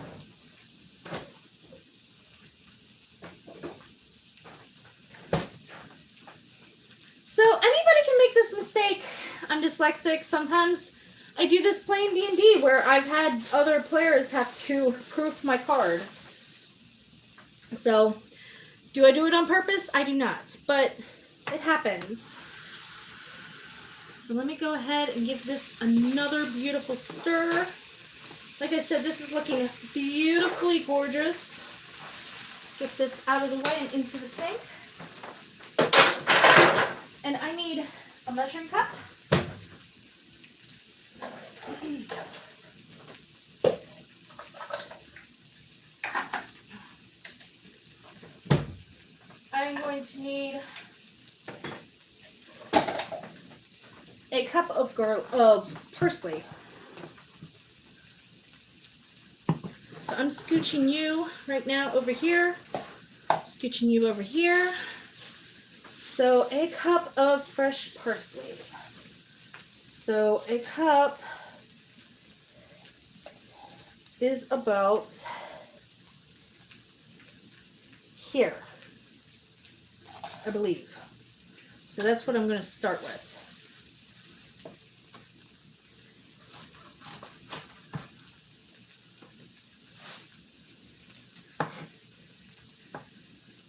Speaker 1: So anybody can make this mistake. I'm dyslexic. Sometimes I do this playing D&D where I've had other players have to proof my card. So, do I do it on purpose? I do not, but it happens. So let me go ahead and give this another beautiful stir. Like I said, this is looking beautifully gorgeous. Get this out of the way and into the sink. And I need a measuring cup. I'm going to need a cup of parsley. So I'm scooching you right now over here. Scooching you over here. So a cup of fresh parsley. So a cup is about here, I believe. So that's what I'm going to start with.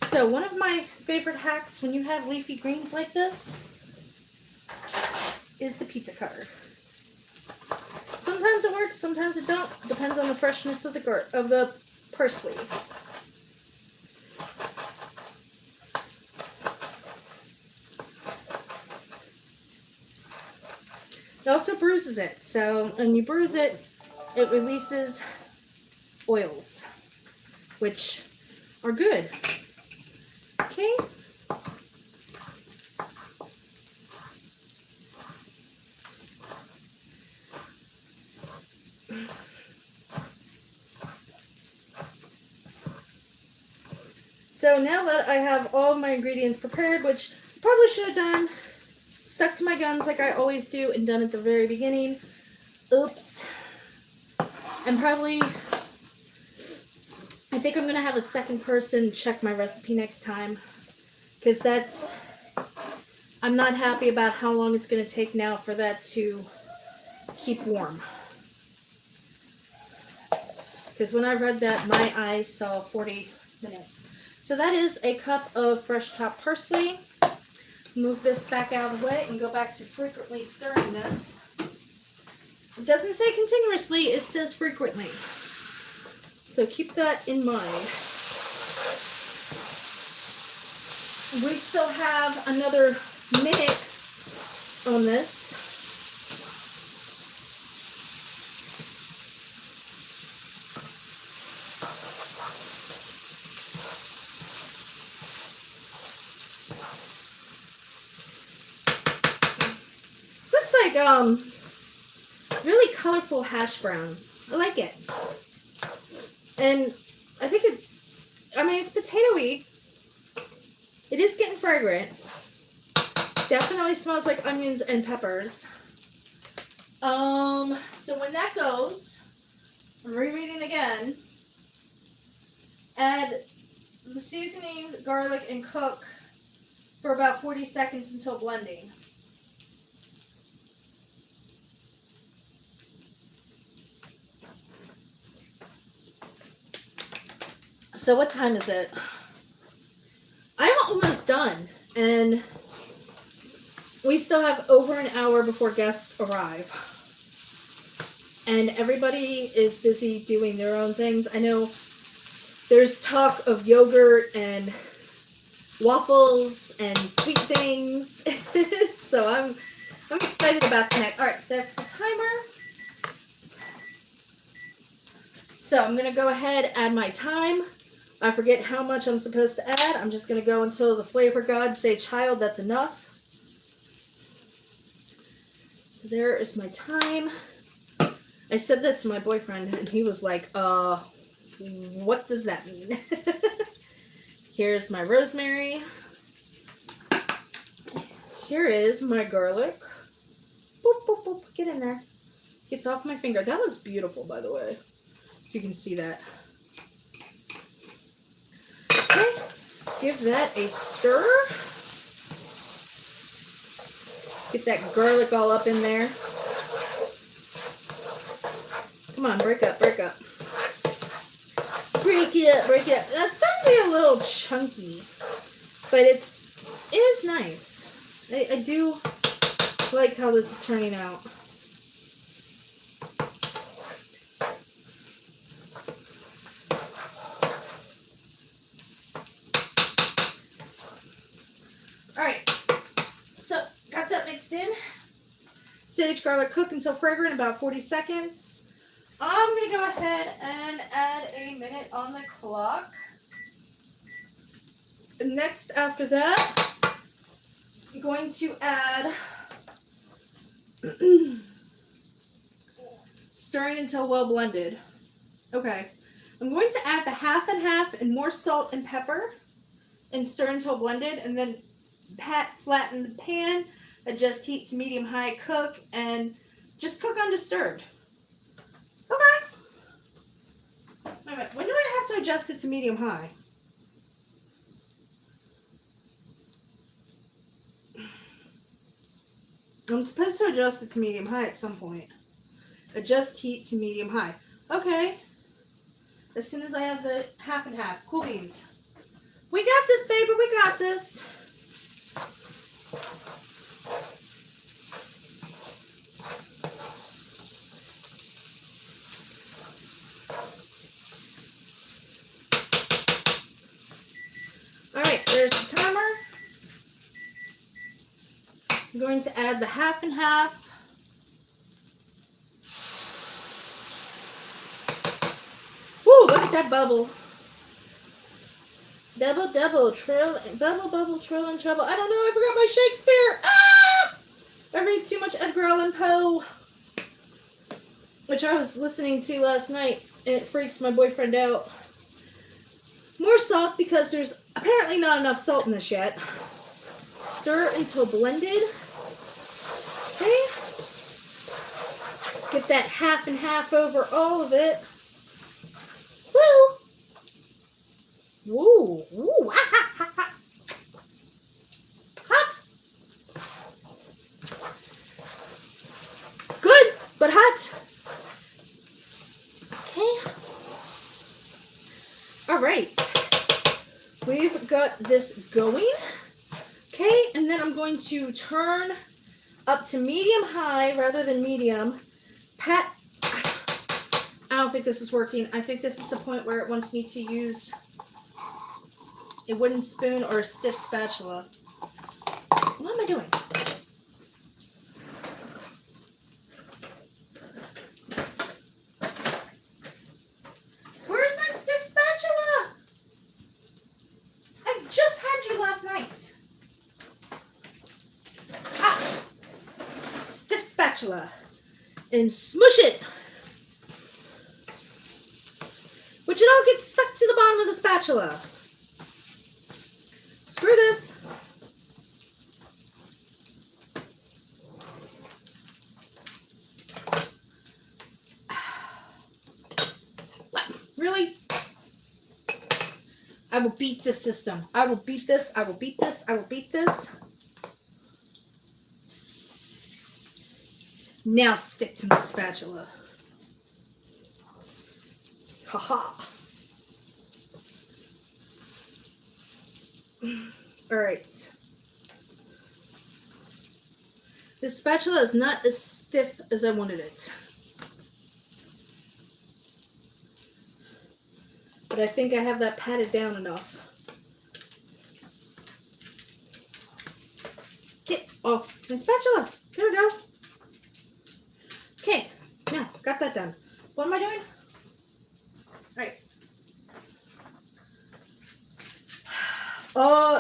Speaker 1: So one of my favorite hacks when you have leafy greens like this is the pizza cutter. Sometimes it works, sometimes it don't. Depends on the freshness of the parsley. It also bruises it. So when you bruise it, it releases oils, which are good. Okay. So now that I have all my ingredients prepared, which I probably should have done, stuck to my guns like I always do and done at the very beginning. Oops. And probably I think I'm going to have a second person check my recipe next time, because I'm not happy about how long it's going to take now for that to keep warm. Because when I read that, my eyes saw 40 minutes. So that is a cup of fresh chopped parsley. Move this back out of the way and go back to frequently stirring this. It doesn't say continuously, it says frequently. So keep that in mind. We still have another minute on this. This looks like really colorful hash browns. I like it. And I think it's potatoey. It is getting fragrant. Definitely smells like onions and peppers. So when that goes, I'm rereading again. Add the seasonings, garlic, and cook for about 40 seconds until blending. So what time is it? I'm almost done, and we still have over an hour before guests arrive. And everybody is busy doing their own things. I know there's talk of yogurt and waffles and sweet things. So I'm excited about tonight. All right, that's the timer. So I'm going to go ahead, add my thyme. I forget how much I'm supposed to add. I'm just going to go until the flavor gods say, child, that's enough. So there is my thyme. I said that to my boyfriend, and he was like, what does that mean? Here's my rosemary. Here is my garlic. Boop, boop, boop. Get in there. Gets off my finger. That looks beautiful, by the way. If you can see that. Okay. Give that a stir. Get that garlic all up in there. Come on, break up, break up. Break it up, break it up. That's starting to be a little chunky, but it is nice. I do like how this is turning out. Alright, so got that mixed in. Sage, garlic, cook until fragrant, about 40 seconds. I'm going to go ahead and add a minute on the clock. Next, after that, I'm going to add stirring until well blended. Okay. I'm going to add the half and half and more salt and pepper and stir until blended, and then flatten the pan, adjust heat to medium-high, cook, and just cook undisturbed. Okay. Wait a minute. When do I have to adjust it to medium-high? I'm supposed to adjust it to medium-high at some point. Adjust heat to medium-high. Okay. As soon as I have the half and half. Cool beans. We got this, baby. We got this. Alright, there's the timer. I'm going to add the half and half. Woo, look at that bubble. Double, double, trill, bubble, bubble, trill, and trouble. I don't know, I forgot my Shakespeare. Ah! I read too much Edgar Allan Poe, which I was listening to last night, and it freaks my boyfriend out. More salt, because there's apparently not enough salt in this yet. Stir until blended. Okay. Get that half and half over all of it. Woo! Woo, woo, ah, ha, ha, ha. Hot. Good, but hot. Okay. All right. We've got this going. Okay, and then I'm going to turn up to medium high rather than medium. Pat. I don't think this is working. I think this is the point where it wants me to use a wooden spoon or a stiff spatula. What am I doing? Where's my stiff spatula? I just had you last night. Ah! Stiff spatula. And smush it. Which it all gets stuck to the bottom of the spatula. Screw this. What? Really? I will beat this system. I will beat this. I will beat this. I will beat this. Now stick to my spatula. Haha. All right. This spatula is not as stiff as I wanted it. But I think I have that patted down enough. Get off my spatula. There we go. Okay, now got that done. What am I doing? All right.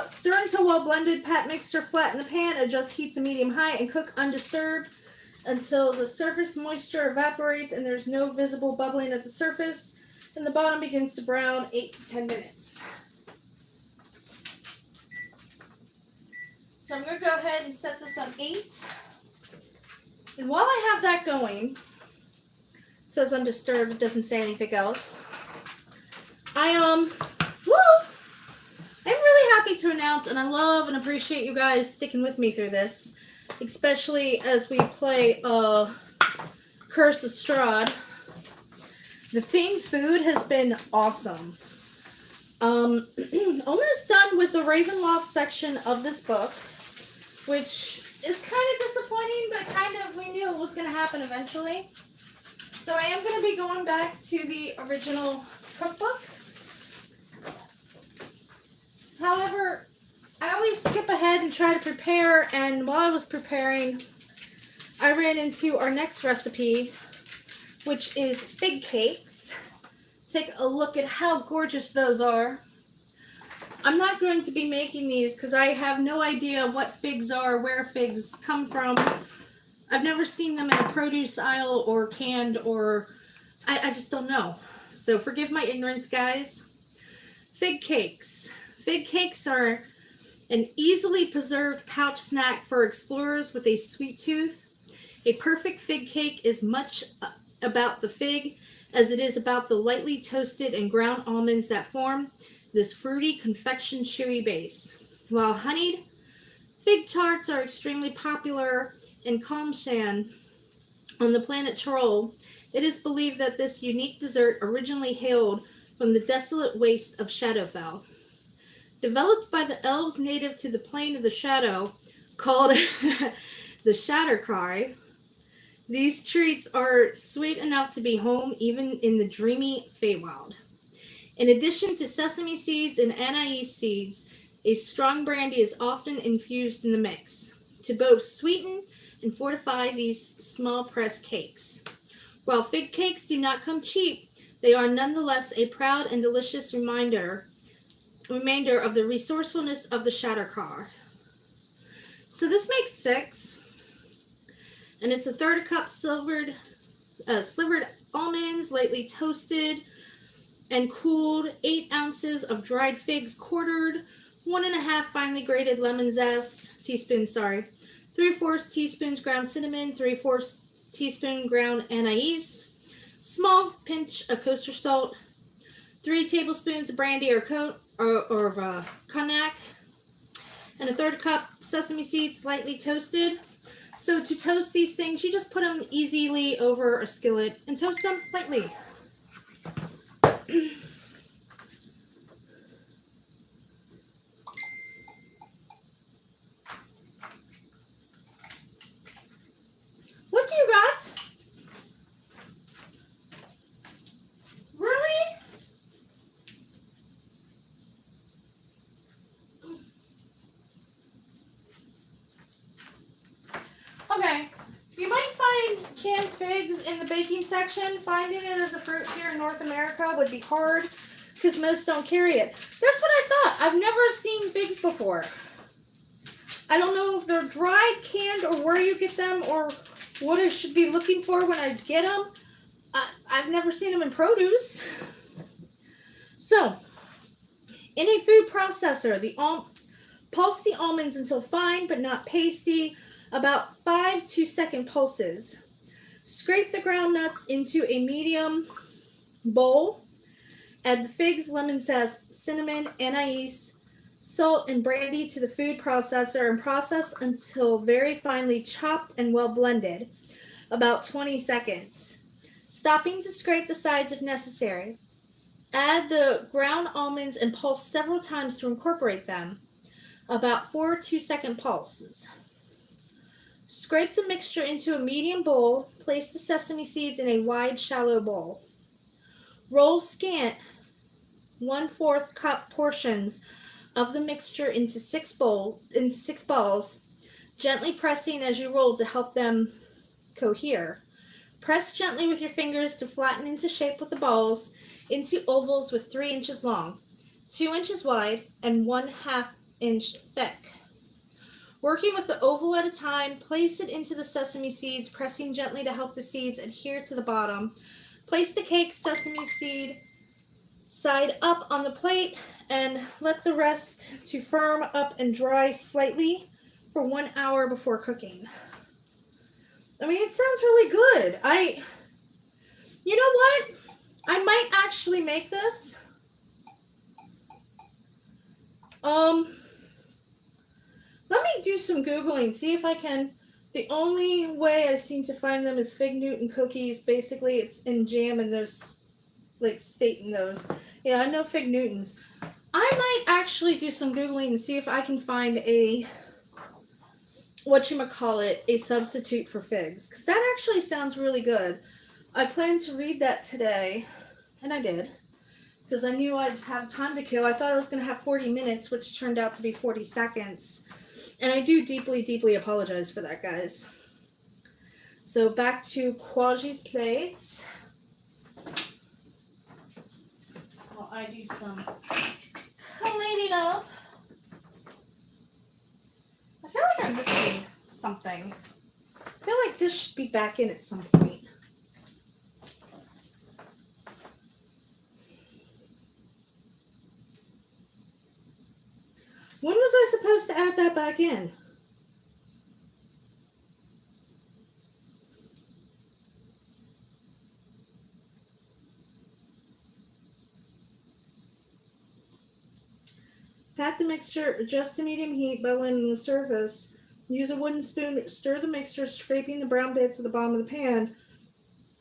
Speaker 1: Stir until well blended. Pat mixture flat in the pan. Adjust heat to medium high and cook undisturbed until the surface moisture evaporates and there's no visible bubbling at the surface and the bottom begins to brown. 8 to 10 minutes. So I'm going to go ahead and set this on 8. And while I have that going, it says undisturbed, it doesn't say anything else. I'm really happy to announce, and I love and appreciate you guys sticking with me through this, especially as we play Curse of Strahd. The themed food has been awesome. Almost done with the Ravenloft section of this book, which is kind of disappointing, but kind of we knew it was going to happen eventually. So I am going to be going back to the original cookbook. However, I always skip ahead and try to prepare, and while I was preparing, I ran into our next recipe, which is fig cakes. Take a look at how gorgeous those are. I'm not going to be making these because I have no idea what figs are, where figs come from. I've never seen them in a produce aisle or canned, or I just don't know. So forgive my ignorance, guys. Fig cakes. Fig cakes are an easily preserved pouch snack for explorers with a sweet tooth. A perfect fig cake is much about the fig as it is about the lightly toasted and ground almonds that form this fruity confection chewy base. While honeyed, fig tarts are extremely popular in Kamshan on the planet Troll. It is believed that this unique dessert originally hailed from the desolate waste of Shadowfell. Developed by the elves native to the plane of the shadow, called the Shattercry, these treats are sweet enough to be home even in the dreamy Feywild. In addition to sesame seeds and anise seeds, a strong brandy is often infused in the mix to both sweeten and fortify these small pressed cakes. While fig cakes do not come cheap, they are nonetheless a proud and delicious remainder of the resourcefulness of the Shattercry. So this makes 6, and it's a third cup slivered almonds, lightly toasted and cooled, 8 ounces of dried figs quartered, 1.5 finely grated lemon zest, 3/4 teaspoons ground cinnamon, 3/4 teaspoon ground anise, small pinch of kosher salt, 3 tablespoons of brandy or cognac, and a third cup sesame seeds lightly toasted. So to toast these things, you just put them easily over a skillet and toast them lightly. What do you got? Really? Okay. You might find canned figs in the baking section. Finding it as a fruit here in North America would be hard because most don't carry it. That's what I thought. I've never seen figs before. I don't know if they're dried, canned, or where you get them, or what I should be looking for when I get them. I've never seen them in produce. So, in a food processor, pulse the almonds until fine but not pasty, about 5 2-second pulses. Scrape the ground nuts into a medium bowl. Add the figs, lemon zest, cinnamon, anise, salt, and brandy to the food processor and process until very finely chopped and well blended, about 20 seconds. Stopping to scrape the sides if necessary. Add the ground almonds and pulse several times to incorporate them, about 4 2-second pulses. Scrape the mixture into a medium bowl. Place the sesame seeds in a wide, shallow bowl. Roll scant 1/4 cup portions of the mixture into 6 balls, gently pressing as you roll to help them cohere. Press gently with your fingers to flatten into shape with the balls into ovals with 3 inches long, 2 inches wide, and 1/2 inch thick. Working with the oval at a time, place it into the sesame seeds, pressing gently to help the seeds adhere to the bottom. Place the cake sesame seed side up on the plate and let the rest to firm up and dry slightly for 1 hour before cooking. I mean, it sounds really good. You know what? I might actually make this. Let me do some Googling, see if I can. The only way I seem to find them is Fig Newton cookies. Basically, it's in jam and there's like state in those. Yeah, I know Fig Newtons. I might actually do some Googling and see if I can find a substitute for figs, because that actually sounds really good. I planned to read that today, and I did, because I knew I'd have time to kill. I thought I was going to have 40 minutes, which turned out to be 40 seconds. And I do deeply, deeply apologize for that, guys. So back to Quij's plates. While I do some cleaning up. I feel like I'm missing something. I feel like this should be back in at some point. When was I supposed to add that back in? Pat the mixture, adjust to medium heat by letting the surface. Use a wooden spoon, stir the mixture, scraping the brown bits at the bottom of the pan.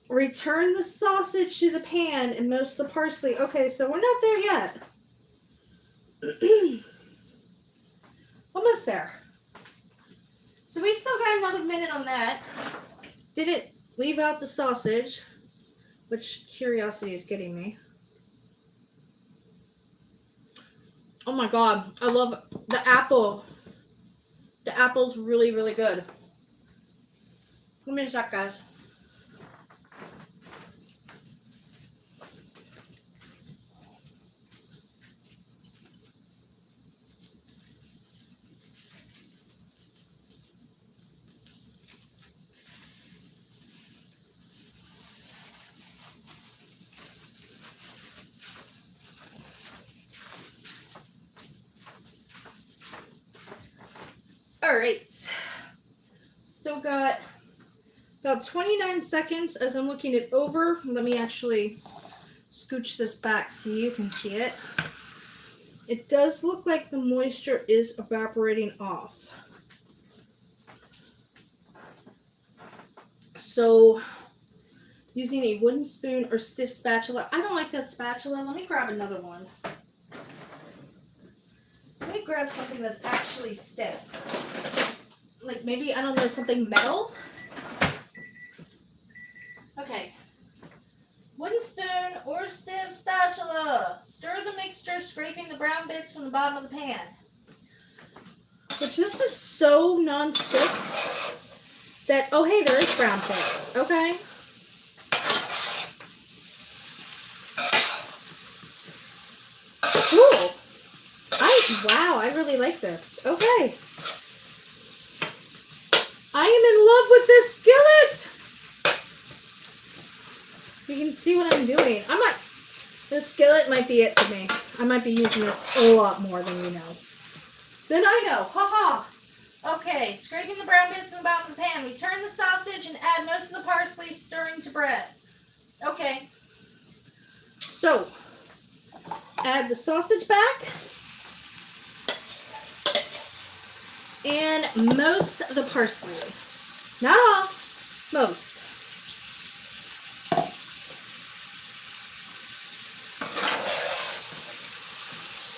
Speaker 1: Return the sausage to the pan and most of the parsley. Okay, so we're not there yet. Almost there. So we still got another minute on that. Didn't leave out the sausage, which curiosity is getting me. Oh my god, I love the apple. The apple's really, really good. Give me a sec, guys. Alright, still got about 29 seconds as I'm looking it over. Let me actually scooch this back so you can see it. It does look like the moisture is evaporating off. So, using a wooden spoon or stiff spatula. I don't like that spatula. Let me grab another one. Let me grab something that's actually stiff. Like maybe, I don't know, something metal? Okay. Wooden spoon or stiff spatula. Stir the mixture, scraping the brown bits from the bottom of the pan. Which this is so non-stick that, oh hey, there is brown bits. Okay. Cool. Wow, I really like this. Okay. I am in love with this skillet. You can see what I'm doing. This skillet might be it for me. I might be using this a lot more than you know. Than I know. Ha ha. Okay, scraping the brown bits in the bottom of the pan. We turn the sausage and add most of the parsley, stirring to bread. Okay. So, add the sausage back. And most of the parsley. Not all, most.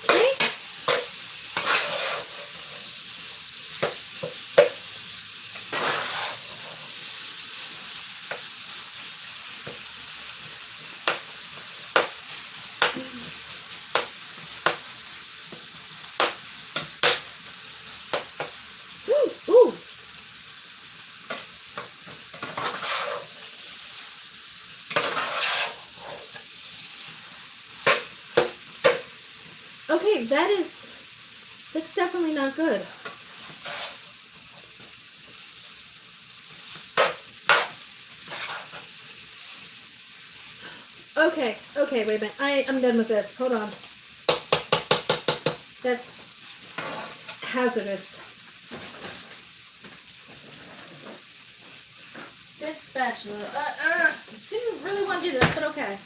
Speaker 1: Okay. Ooh. Okay, that's definitely not good. Okay, wait a minute. I'm done with this. Hold on. That's hazardous. Stiff spatula. Didn't really want to do this, but okay.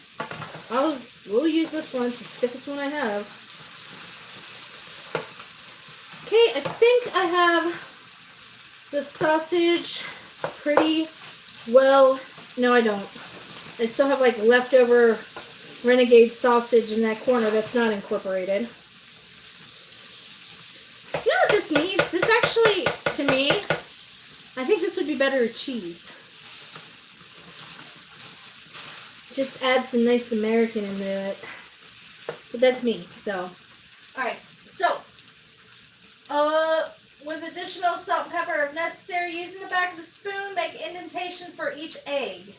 Speaker 1: We'll use this one. It's the stiffest one I have. Okay, I think I have the sausage pretty well. No, I don't. I still have like leftover renegade sausage in that corner that's not incorporated. You know what this needs? This actually, to me, I think this would be better with cheese. Just add some nice American into it. But that's me, so. Alright, so. With additional salt and pepper if necessary, using the back of the spoon, make indentation for each egg.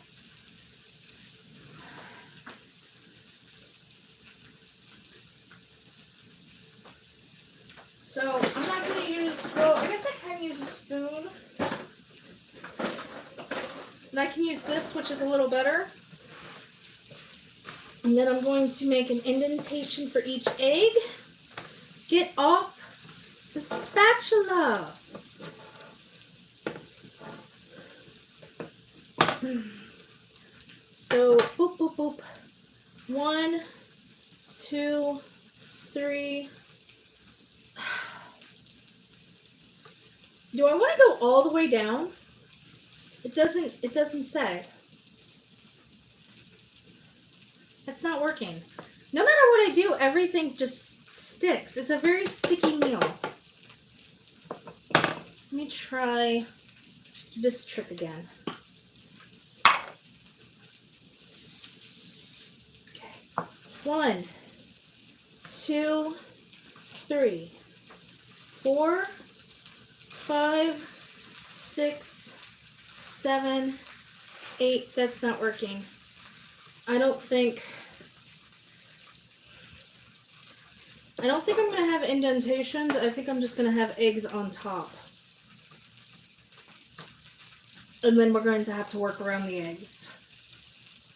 Speaker 1: So, I'm not going to use, well, I guess I can use a spoon. And I can use this, which is a little better. And then I'm going to make an indentation for each egg. Get off the spatula. So, boop, boop, boop. 1, 2, 3. Do I want to go all the way down? It doesn't say. It's not working. No matter what I do, everything just sticks. It's a very sticky meal. Let me try this trick again. Okay. 1, 2, 3, 4, 5, 6, 7, 8. That's not working. I don't think I'm going to have indentations. I think I'm just going to have eggs on top. And then we're going to have to work around the eggs.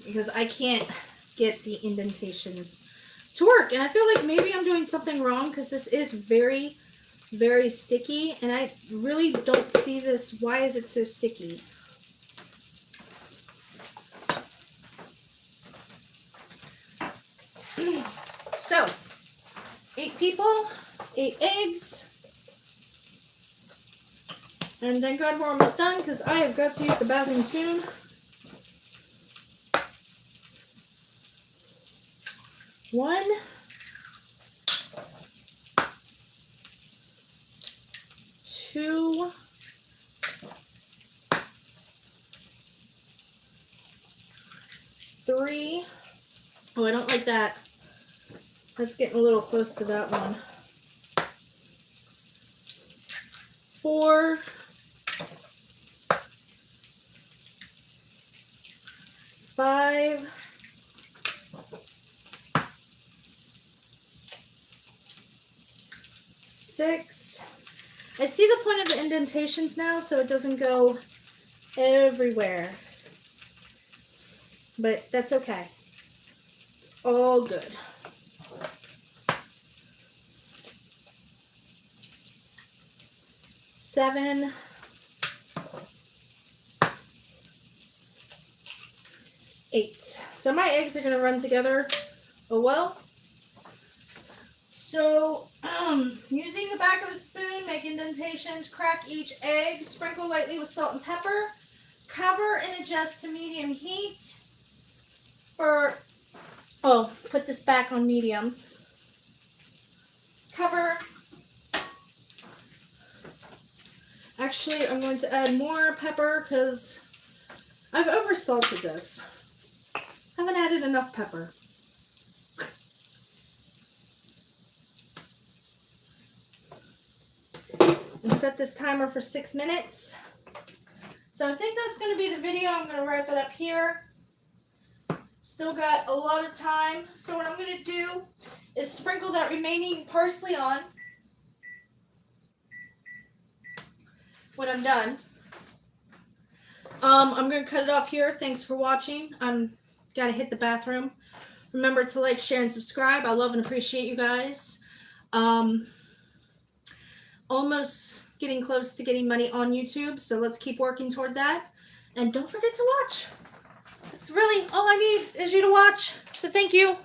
Speaker 1: Because I can't get the indentations to work. And I feel like maybe I'm doing something wrong because this is very, very sticky. And I really don't see this. Why is it so sticky? So, 8 people, 8 eggs. And thank God we're almost done because I have got to use the bathroom soon. One, 2, 3. Oh, I don't like that. That's getting a little close to that one. 4, 5, 6. I see the point of the indentations now, so it doesn't go everywhere. But that's okay. It's all good. 7, 8. So my eggs are going to run together oh well. So using the back of a spoon, make indentations, crack each egg, sprinkle lightly with salt and pepper, cover and adjust to medium heat for, oh, put this back on medium. Cover. Actually, I'm going to add more pepper because I've oversalted this. I haven't added enough pepper. And set this timer for 6 minutes. So I think that's going to be the video. I'm going to wrap it up here. Still got a lot of time. So what I'm going to do is sprinkle that remaining parsley on when I'm done. I'm going to cut it off here. Thanks for watching. I'm got to hit the bathroom. Remember to like, share, and subscribe. I love and appreciate you guys. Almost getting close to getting money on YouTube, so let's keep working toward that. And don't forget to watch. That's really all I need is you to watch. So thank you.